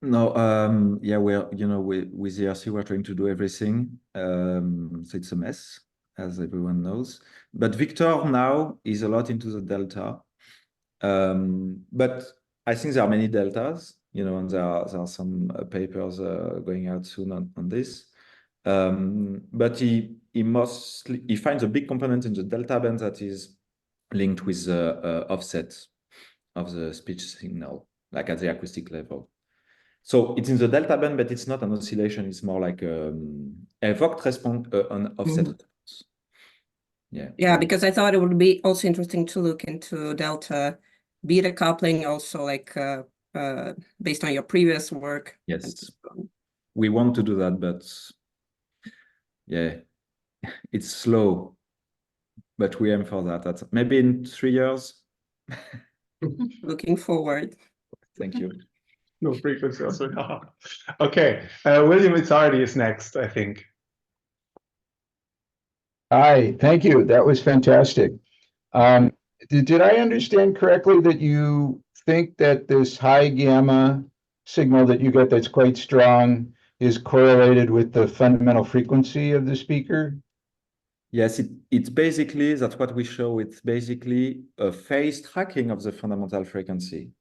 No, yeah, with the ERC, we're trying to do everything. So it's a mess, as everyone knows. But Victor now is a lot into the delta. But I think there are many deltas, and there are some papers going out soon on this. But he finds a big component in the delta band that is linked with the offset of the speech signal, like at the acoustic level. So it's in the delta band, but it's not an oscillation. It's more like evoked response, an offset response. Yeah. Yeah, because I thought it would be also interesting to look into delta beta coupling, also like based on your previous work. Yes, we want to do that, but yeah, it's slow. But we aim for that. That's maybe in 3 years. Looking forward. Thank you. No frequency also. Okay, William Izzardi is next, I think. Hi, thank you. That was fantastic. Did I understand correctly that you think that this high gamma signal that you get that's quite strong is correlated with the fundamental frequency of the speaker? Yes, it's basically, that's what we show. It's basically a phase tracking of the fundamental frequency.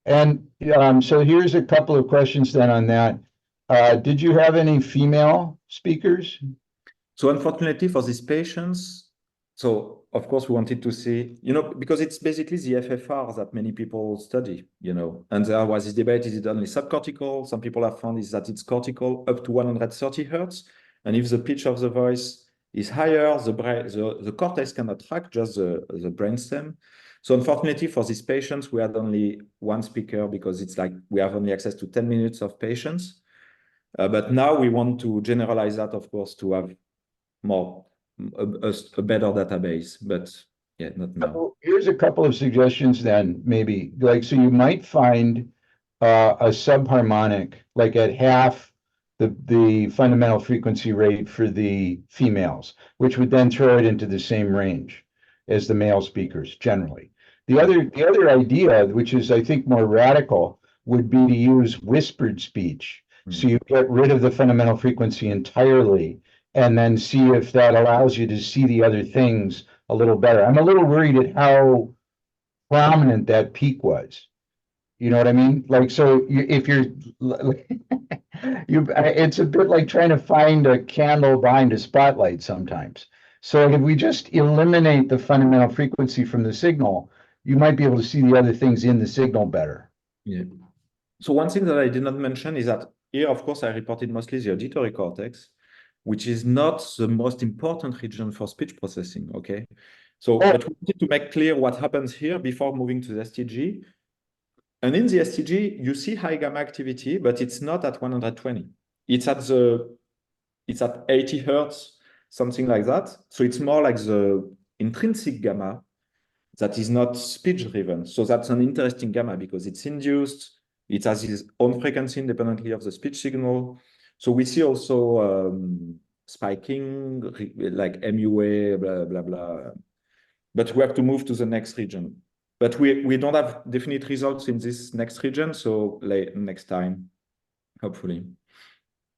And so here's a couple of questions then on that. Did you have any female speakers? So unfortunately for these patients, so of course we wanted to see, because it's basically the FFR that many people study, and there was this debate, is it only subcortical? Some people have found is that it's cortical up to 130 Hertz. And if the pitch of the voice is higher, the cortex cannot track, just the brainstem. So unfortunately for these patients, we had only one speaker because it's like we have only access to 10 minutes of patients. But now we want to generalize that, of course, to have a better database, but yeah, not now. Well, here's a couple of suggestions then, maybe. Like, so you might find a subharmonic, like at half the fundamental frequency rate for the females, which would then throw it into the same range as the male speakers generally. The other idea, which is I think more radical, would be to use whispered speech. So you get rid of the fundamental frequency entirely and then see if that allows you to see the other things a little better. I'm a little worried at how prominent that peak was. You know what I mean? Like, so if you're, it's a bit like trying to find a candle behind a spotlight sometimes. So if we just eliminate the fundamental frequency from the signal, you might be able to see the other things in the signal better. Yeah. So one thing that I did not mention is that here, of course, I reported mostly the auditory cortex, which is not the most important region for speech processing, okay? So, but we wanted to make clear what happens here before moving to the STG. And in the STG, you see high gamma activity, but it's not at 120. It's at 80 Hertz, something like that. So it's more like the intrinsic gamma that is not speech driven. So that's an interesting gamma because it's induced, it has its own frequency independently of the speech signal. So we see also spiking, like MUA, blah, blah, blah. But we have to move to the next region. But we don't have definite results in this next region, so next time, hopefully.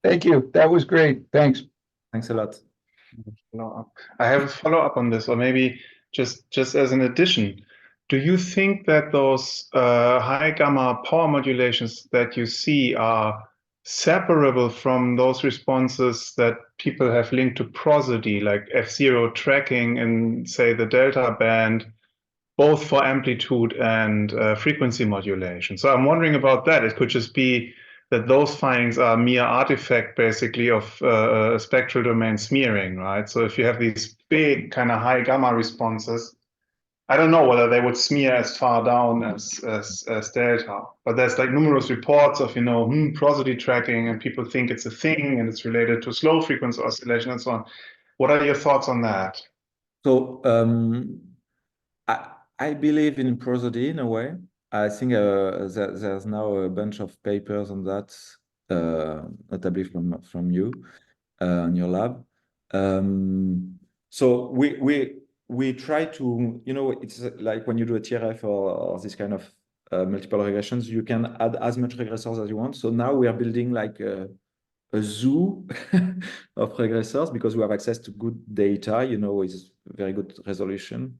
Thank you. That was great. Thanks. Thanks a lot. I have a follow-up on this, or maybe just as an addition. Do you think that those high gamma power modulations that you see are separable from those responses that people have linked to prosody, like F0 tracking in, say, the delta band, both for amplitude and frequency modulation? So I'm wondering about that. It could just be that those findings are mere artifact, basically, of spectral domain smearing, right? So if you have these big kind of high gamma responses, I don't know whether they would smear as far down as delta, but there's like numerous reports of, prosody tracking, and people think it's a thing and it's related to slow frequency oscillation and so on. What are your thoughts on that? So I believe in prosody in a way. I think there's now a bunch of papers on that, notably from you in your lab. So we try to, it's like when you do a TRF or this kind of multiple regressions, you can add as much regressors as you want. So now we are building like a zoo of regressors because we have access to good data, you know, with very good resolution.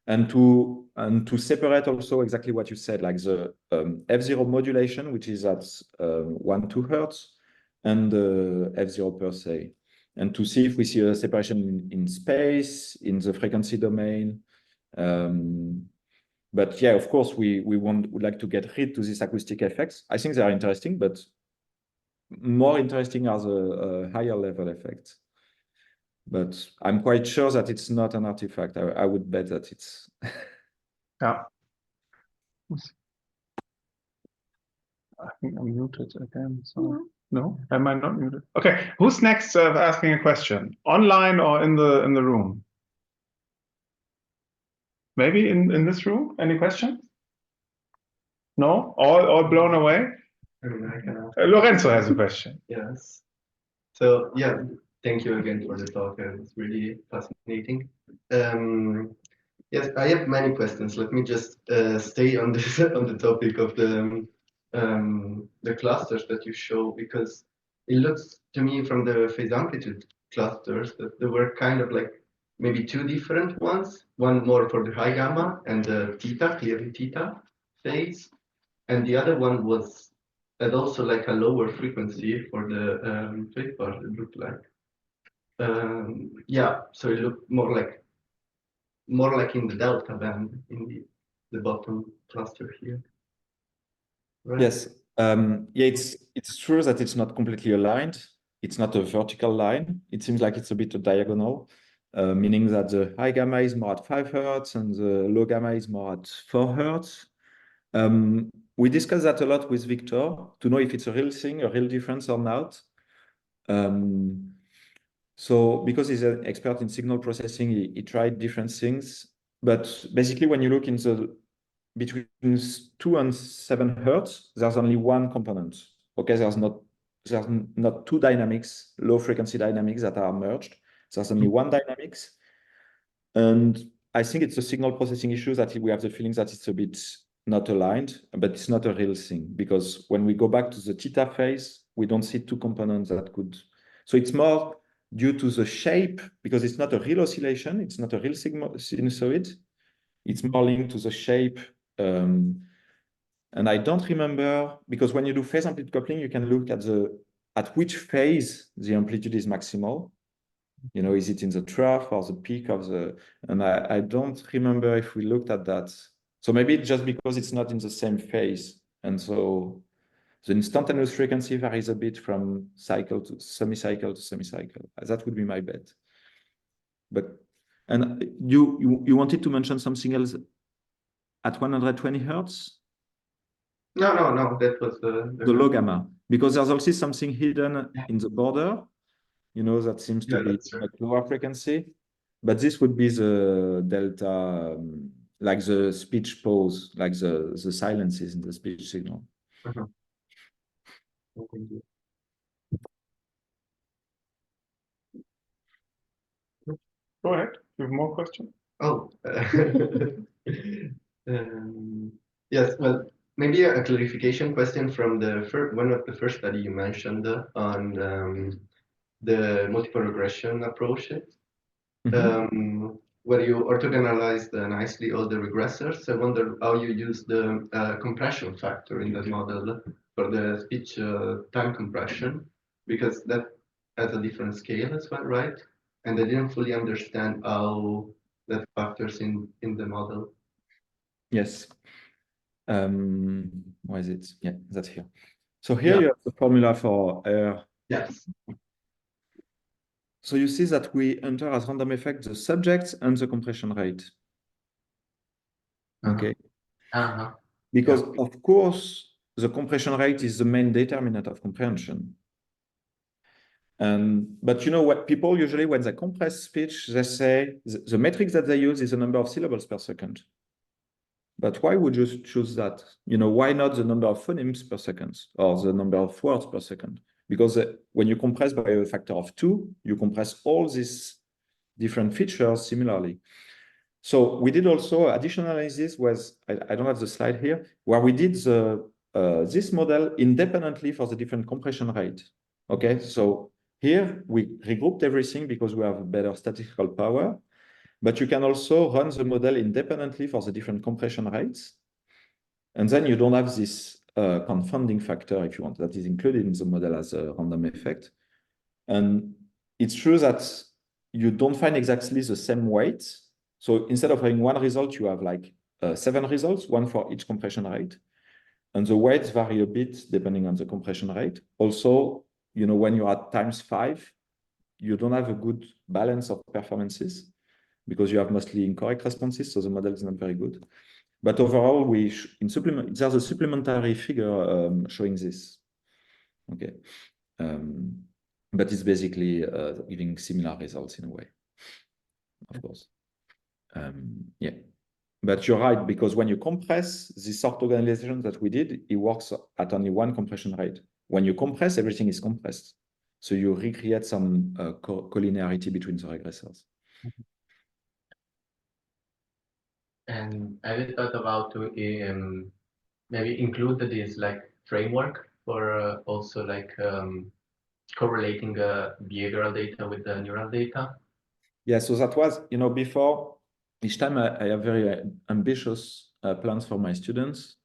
And to separate also exactly what you said, like the F0 modulation, which is at 1-2 hertz, and the F0 per se. And to see if we see a separation in space, in the frequency domain. But yeah, of course, we would like to get rid to these acoustic effects. I think they are interesting, but more interesting are the higher level effects. But I'm quite sure that it's not an artifact. I would bet that it's. Yeah. I think I'm muted again. So no, am I not muted? Okay, who's next asking a question? Online or in the room? Maybe in this room? Any questions? No? All blown away? I mean, I can ask. Lorenzo has a question. Yes. So yeah, thank you again for the talk. It's really fascinating. Yes, I have many questions. Let me just stay on this on the topic of the clusters that you show, because it looks to me from the phase amplitude clusters that there were kind of like maybe two different ones. One more for the high gamma and the theta, clearly theta phase, and the other one was at also like a lower frequency for the phase part. It looked like yeah, so it looked more like in the delta band in the bottom cluster here. Right? Yes. Yeah, it's true that it's not completely aligned. It's not a vertical line. It seems like it's a bit diagonal, meaning that the high gamma is more at 5 hertz and the low gamma is more at 4 hertz. We discussed that a lot with Victor to know if it's a real thing, a real difference or not. So because he's an expert in signal processing, he tried different things. But basically, when you look in the between 2 and 7 hertz, there's only one component. Okay, there's not two dynamics, low frequency dynamics that are merged. There's only one dynamics. And I think it's a signal processing issue that we have the feeling that it's a bit not aligned, but it's not a real thing, because when we go back to the theta phase, we don't see two components that could. So it's more due to the shape, because it's not a real oscillation, it's not a real sinusoid. It's more linked to the shape. And I don't remember, because when you do phase amplitude coupling, you can look at which phase the amplitude is maximal. You know, is it in the trough or the peak of the, and I don't remember if we looked at that. So maybe it's just because it's not in the same phase. And so the instantaneous frequency varies a bit from cycle to semi-cycle to semi-cycle. That would be my bet. But, and you wanted to mention something else at 120 hertz? No, that was the low gamma, because there's also something hidden in the border, you know, that seems to be that's right. at lower frequency, but this would be the delta, like the speech pause, like the silences in the speech signal. Uh-huh. Thank you. Go ahead. You have more questions? Oh, yes. Well, maybe a clarification question from the one of the first study you mentioned on the multiple regression approaches, where you orthogonalized nicely all the regressors. I wonder how you use the compression factor in that model for the speech time compression, because that has a different scale as well, right? And I didn't fully understand how that factors in the model. Yes. Where is it? Yeah, that's here. So here you have the formula for R. Yes. So you see that we enter as random effect the subject and the compression rate. Okay. Because of course, the compression rate is the main determinant of comprehension. But you know what, people usually, when they compress speech, they say the metric that they use is the number of syllables per second. But why would you choose that? You know, why not the number of phonemes per second or the number of words per second? Because when you compress by a factor of 2, you compress all these different features similarly. So we did also additional analysis I don't have the slide here, where we did this model independently for the different compression rate. Okay, so here we regrouped everything because we have better statistical power, but you can also run the model independently for the different compression rates. And then you don't have this confounding factor, if you want, that is included in the model as a random effect. And it's true that you don't find exactly the same weights. So instead of having one result, you have like 7 results, one for each compression rate. And the weights vary a bit depending on the compression rate. Also, you know, when you're at ×5, you don't have a good balance of performances because you have mostly incorrect responses, so the model is not very good. But overall, there's a supplementary figure showing this. Okay. But it's basically giving similar results in a way, of course. Yeah. But you're right, because when you compress this orthogonalization that we did, it works at only one compression rate. When you compress, everything is compressed. So you recreate some collinearity between the regressors. And have you thought about to maybe include this like framework for also like correlating behavioral data with the neural data? Yeah, so that was, you know, before, each time I have very ambitious plans for my students.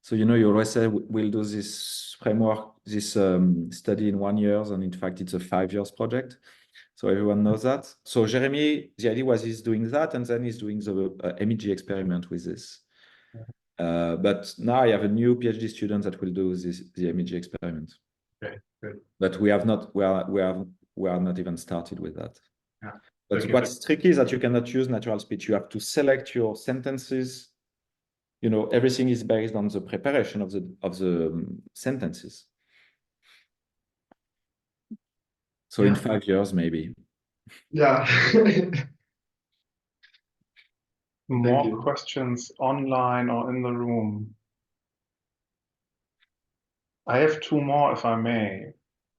So, you know, you always say we'll do this framework, this study in 1 year, and in fact, it's a 5 years project. So everyone knows that. So Jeremy, the idea was he's doing that, and then he's doing the MEG experiment with this. But now I have a new PhD student that will do the MEG experiment. Okay, good. But we are not even started with that. Yeah. But Okay. what's tricky is that you cannot use natural speech. You have to select your sentences. You know, everything is based on the preparation of the sentences. So in 5 years, maybe. Yeah. More questions online or in the room? I have 2 more, if I may.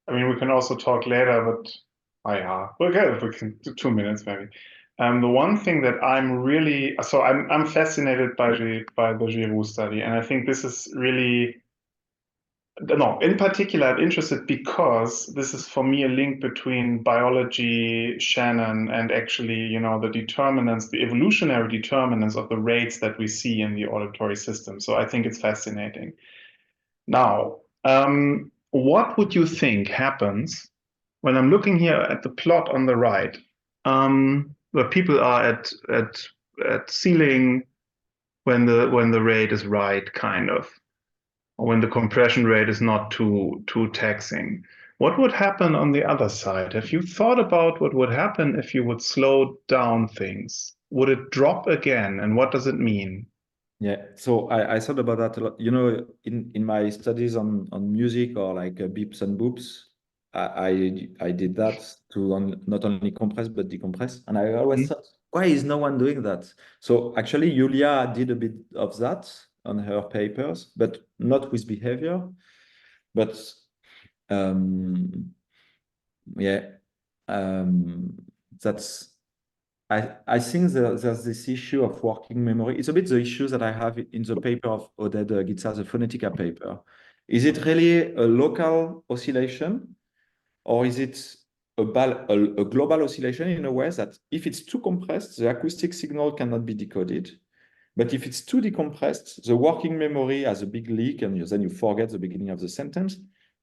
I mean, we can also talk later, but yeah, okay, we can do 2 minutes maybe. The one thing that I'm fascinated by the Giroux study, and I think this is really, no, in particular, I'm interested because this is for me a link between biology, Shannon, and actually, you know, the determinants, the evolutionary determinants of the rates that we see in the auditory system. So I think it's fascinating. Now, what would you think happens when I'm looking here at the plot on the right, where people are at ceiling when the rate is right, kind of, or when the compression rate is not too taxing? What would happen on the other side? Have you thought about what would happen if you would slow down things? Would it drop again, and what does it mean? Yeah, so I thought about that a lot. You know, in my studies on music or like beeps and boops, I did that to not only compress but decompress, and I always thought, why is no one doing that? So actually, Julia did a bit of that on her papers, but not with behavior. But yeah, that's. I think there's this issue of working memory. It's a bit the issue that I have in the paper of Oded Gitsa, the Phonetica paper. Is it really a local oscillation, or is it a global oscillation in a way that if it's too compressed, the acoustic signal cannot be decoded? But if it's too decompressed, the working memory has a big leak, and then you forget the beginning of the sentence.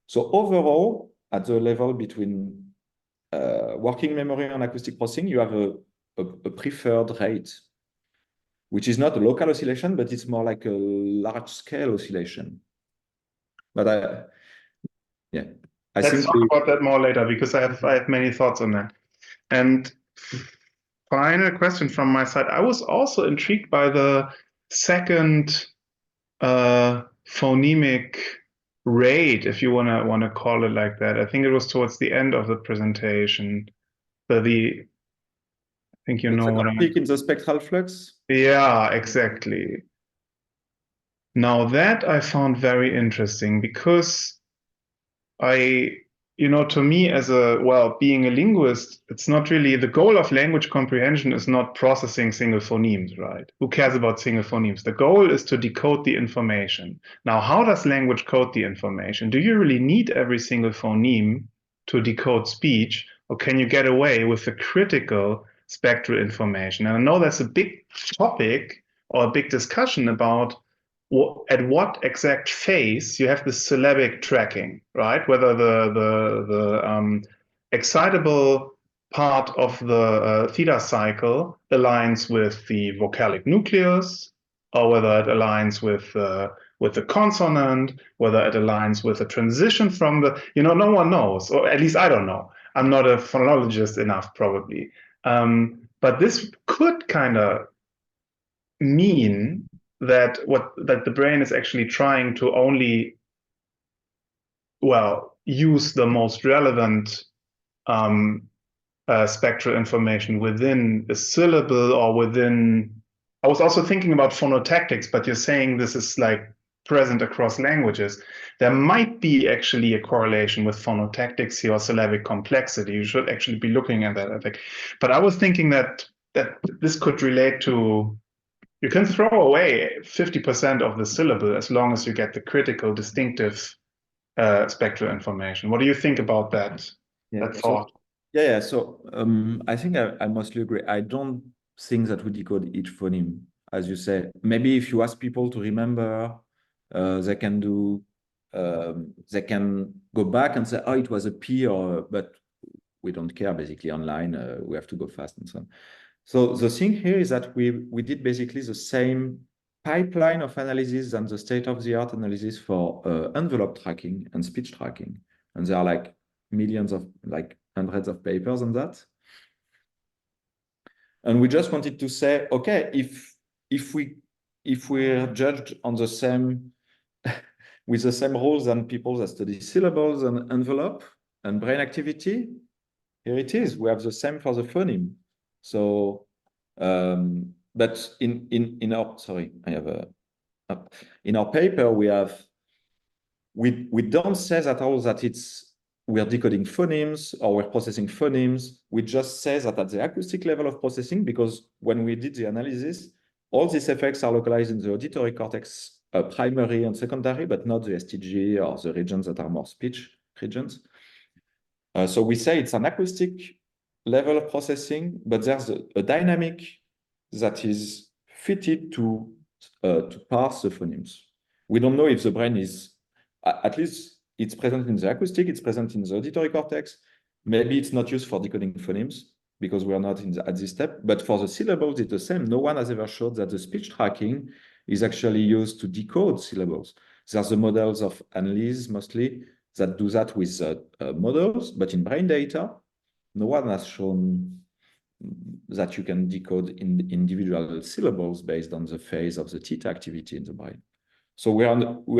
So overall, at the level between working memory and acoustic processing, you have a preferred rate, which is not a local oscillation, but it's more like a large-scale oscillation. But Let's talk about that more later, because I have many thoughts on that. And final question from my side. I was also intrigued by the second phonemic rate, if you wanna call it like that. I think it was towards the end of the presentation. I think you know what I mean. In the spectral flux? Yeah, exactly. Now that I found very interesting, because to me as being a linguist, it's not really the goal of language comprehension is not processing single phonemes, right? Who cares about single phonemes? The goal is to decode the information. Now, how does language code the information? Do you really need every single phoneme to decode speech, or can you get away with the critical spectral information? And I know that's a big topic or a big discussion about at what exact phase you have the syllabic tracking, right? Whether the excitable part of the theta cycle aligns with the vocalic nucleus, or whether it aligns with the consonant, whether it aligns with the transition from the, no one knows, or at least I don't know. I'm not a phonologist enough, probably. But this could kind of mean that the brain is actually trying to only use the most relevant spectral information within a syllable or within. I was also thinking about phonotactics, but you're saying this is like present across languages. There might be actually a correlation with phonotactics here or syllabic complexity. You should actually be looking at that, I think. But I was thinking that this could relate to. You can throw away 50% of the syllable as long as you get the critical, distinctive spectral information. What do you think about that? Yeah, that thought? So I think I mostly agree. I don't think that we decode each phoneme, as you say. Maybe if you ask people to remember, they can do. They can go back and say, "Oh, it was a P," but we don't care. Basically, online, we have to go fast and so on. So the thing here is that we did basically the same pipeline of analysis and the state-of-the-art analysis for envelope tracking and speech tracking. And there are like millions of, like hundreds of papers on that. And we just wanted to say, okay, if we're judged on the same, with the same rules than people that study syllables and envelope and brain activity, here it is. We have the same for the phoneme. So, but in our, sorry, I have in our paper, we don't say at all that we are decoding phonemes or we're processing phonemes. We just say that at the acoustic level of processing, because when we did the analysis, all these effects are localized in the auditory cortex, primary and secondary, but not the STG or the regions that are more speech regions. So we say it's an acoustic level of processing, but there's a dynamic that is fitted to parse the phonemes. We don't know if the brain is, at least it's present in the acoustic, it's present in the auditory cortex. Maybe it's not used for decoding phonemes because we are not at this step, but for the syllables, it's the same. No one has ever showed that the speech tracking is actually used to decode syllables. There's the models of Annelise mostly that do that with models, but in brain data, no one has shown that you can decode individual syllables based on the phase of the theta activity in the brain. So we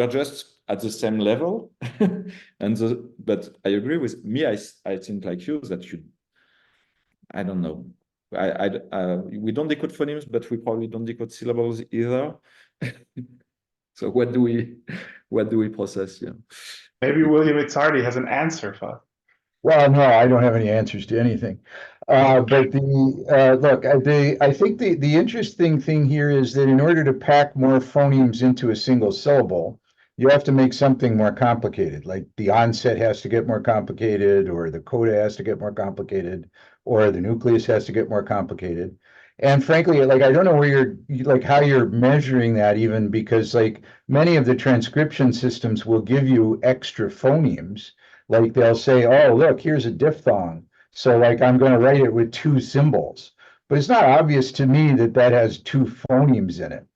are just at the same level, but I agree with me. I think like you that I don't know. We don't decode phonemes, but we probably don't decode syllables either. So what do we process? Yeah. Maybe William Itzardi has an answer for us. Well, no, I don't have any answers to anything. But I think the interesting thing here is that in order to pack more phonemes into a single syllable, you have to make something more complicated. Like the onset has to get more complicated, or the coda has to get more complicated, or the nucleus has to get more complicated. And frankly, like I don't know where how you're measuring that even, because like many of the transcription systems will give you extra phonemes. Like they'll say, oh, look, here's a diphthong. So like I'm going to write it with two symbols. But it's not obvious to me that that has two phonemes in it,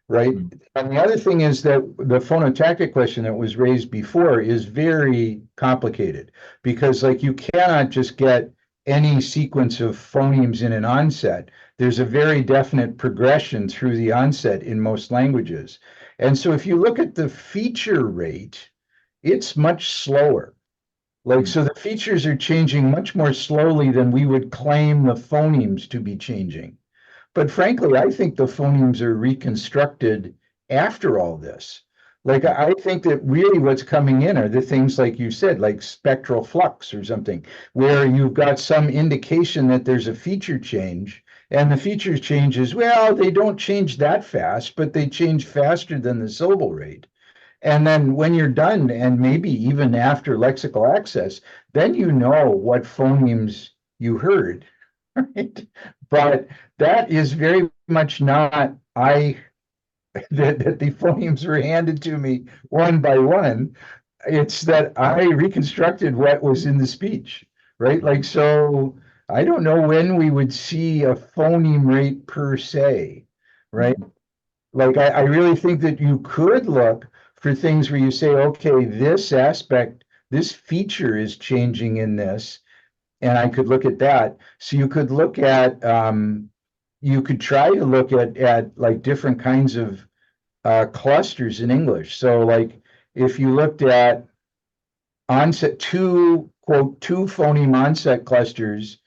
right? And the other thing is that the phonotactic question that was raised before is very complicated, because like you cannot just get any sequence of phonemes in an onset. There's a very definite progression through the onset in most languages. And so if you look at the feature rate, it's much slower. Like, so the features are changing much more slowly than we would claim the phonemes to be changing. But frankly, I think the phonemes are reconstructed after all this. Like, I think that really what's coming in are the things like you said, like spectral flux or something, where you've got some indication that there's a feature change, and the feature changes, well, they don't change that fast, but they change faster than the syllable rate. And then when you're done, and maybe even after lexical access, then you know what phonemes you heard, right? But that is very much not that the phonemes were handed to me one by one. It's that I reconstructed what was in the speech, right? Like, so I don't know when we would see a phoneme rate per se, right? Like, I really think that you could look for things where you say, okay, this aspect, this feature is changing in this, and I could look at that. So you could look at, you could try to look at like different kinds of clusters in English. So like if you looked at onset two phoneme onset clusters,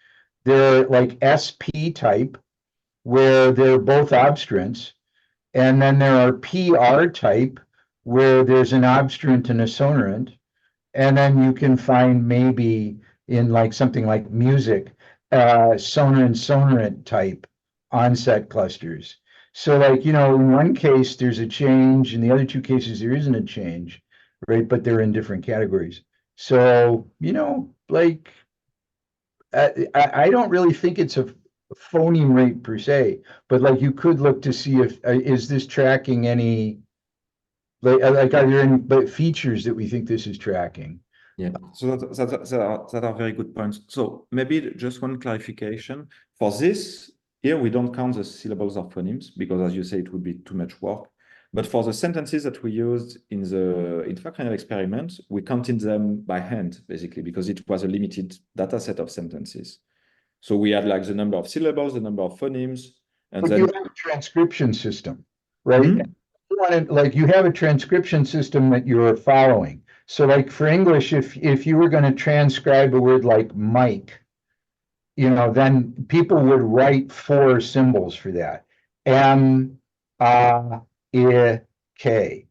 they're like SP type, where they're both obstruents. And then there are PR type, where there's an obstruent and a sonorant. And then you can find maybe in like something like music, sonorant type onset clusters. So like, in one case, there's a change, in the other two cases, there isn't a change, right? But they're in different categories. So, like, I don't really think it's a phoneme rate per se, but like you could look to see if, is this tracking any, like are there any features that we think this is tracking? Yeah, so that are very good points. So maybe just one clarification. For this, here we don't count the syllables or phonemes because, as you say, it would be too much work. But for the sentences that we used in the intracranial experiment, we counted them by hand, basically, because it was a limited data set of sentences. So we had like the number of syllables, the number of phonemes, and but then you have a transcription system, right? You have a transcription system that you're following. So like for English, if you were going to transcribe a word like mic, then people would write 4 symbols for that. M, A, I, K.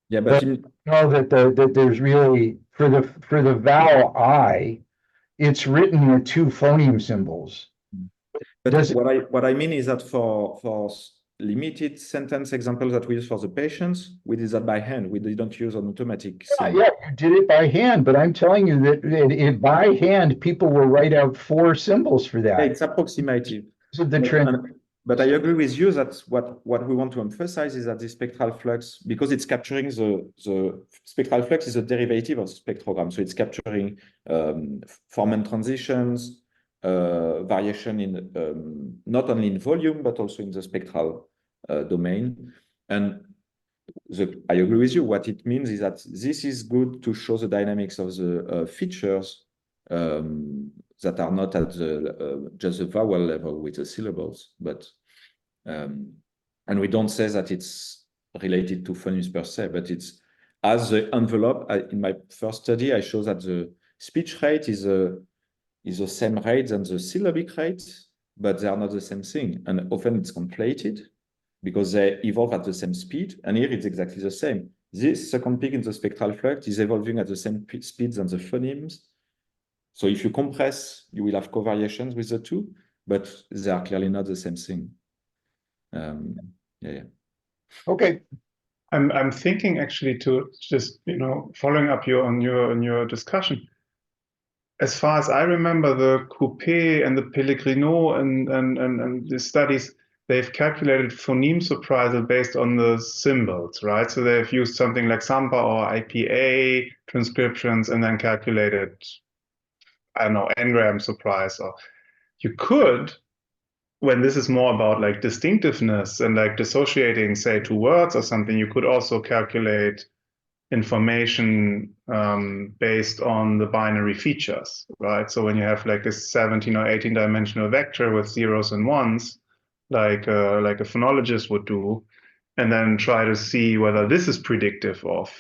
yeah, but that there's really for the vowel I, it's written with 2 phoneme symbols. But what I mean is that for limited sentence examples that we use for the patients, we did that by hand. We didn't use an automatic symbol. Yeah, you did it by hand, but I'm telling you that by hand, people will write out 4 symbols for that. Yeah, it's approximative. So but I agree with you that what we want to emphasize is that the spectral flux, because it's capturing the spectral flux is a derivative of spectrogram. So it's capturing form and transitions, variation in not only in volume, but also in the spectral domain. And I agree with you. What it means is that this is good to show the dynamics of the features that are not at the just the vowel level with the syllables, but and we don't say that it's related to phonemes per se, but it's as the envelope. In my first study, I show that the speech rate is the same rate than the syllabic rate, but they are not the same thing, and often it's conflated because they evolve at the same speed, and here it's exactly the same. This second peak in the spectral flux is evolving at the same speed than the phonemes. So if you compress, you will have covariations with the two, but they are clearly not the same thing. Yeah. Okay. I'm thinking actually to just following up on your discussion. As far as I remember, the Coupé and the Pellegrino and the studies, they've calculated phoneme surprisal based on the symbols, right? So they've used something like Samba or IPA transcriptions and then calculated, I don't know, n-gram surprise. Or you could, when this is more about like distinctiveness and like dissociating, say, 2 words or something, you could also calculate information based on the binary features, right? So when you have like this 17 or 18 dimensional vector with zeros and ones, like a phonologist would do, and then try to see whether this is predictive of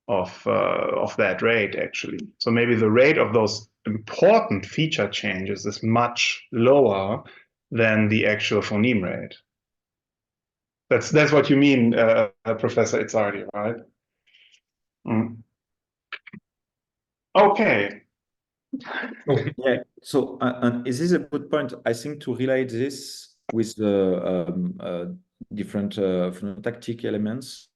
that rate actually. So maybe the rate of those important feature changes is much lower than the actual phoneme rate. That's what you mean, Professor Itzardi, right? Mm. Okay. Yeah. So, and this is a good point. I think to relate this with the different phonotactic elements,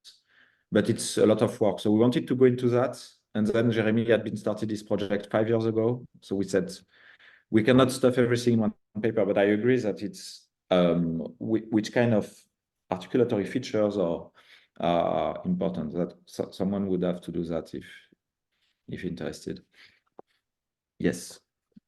but it's a lot of work. So we wanted to go into that, and then Jeremy had been started this project 5 years ago. So we said we cannot stuff everything in one paper, but I agree that it's which kind of articulatory features are important. That someone would have to do that if interested. Yes.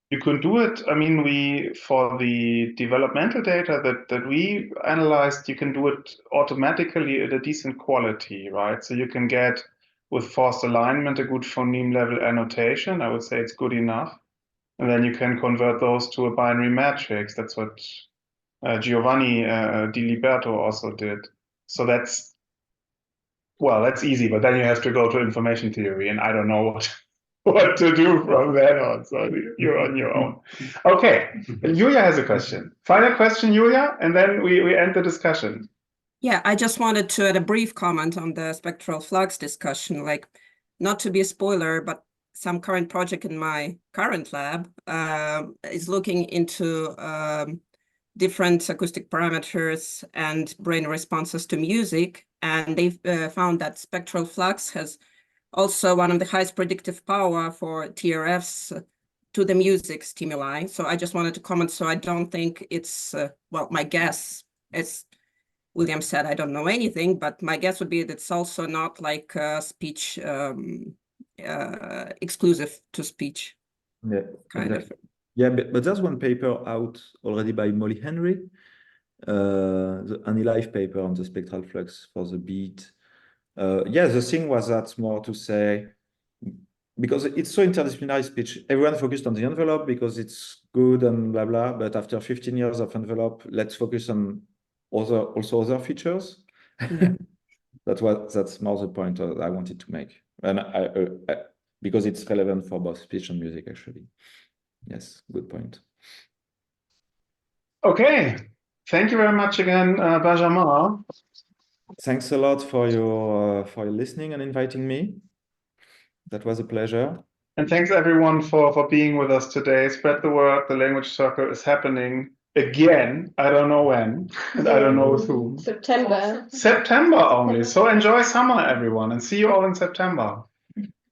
You could do it. I mean, for the developmental data that we analyzed, you can do it automatically at a decent quality, right? So you can get with forced alignment a good phoneme level annotation. I would say it's good enough. And then you can convert those to a binary matrix. That's what Giovanni Di Liberto also did. So that's easy, but then you have to go to information theory, and I don't know what to do from then on. So you're on your own. Okay, Julia has a question. Final question, Julia, and then we end the discussion. Yeah, I just wanted to add a brief comment on the spectral flux discussion, like not to be a spoiler, but some current project in my current lab is looking into different acoustic parameters and brain responses to music. And they've found that spectral flux has also one of the highest predictive power for TRFs to the music stimuli. So I just wanted to comment. So I don't think it's, well, my guess, as William said, I don't know anything, but my guess would be that it's also not like speech exclusive to speech. Yeah, kind exactly. Yeah, but there's one paper out already by Molly Henry, an live paper on the spectral flux for the beat. Yeah, the thing was that more to say, because it's so interdisciplinary speech, everyone focused on the envelope because it's good and blah, blah, but after 15 years of envelope, let's focus on also other features. Yeah. That's more the point I wanted to make. And because it's relevant for both speech and music, actually. Yes, good point. Okay, thank you very much again, Benjamin. Thanks a lot for your listening and inviting me. That was a pleasure. And thanks everyone for being with us today. Spread the word. The language circle is happening again. I don't know when, and I don't know with whom. September. September only. So enjoy summer, everyone, and see you all in September.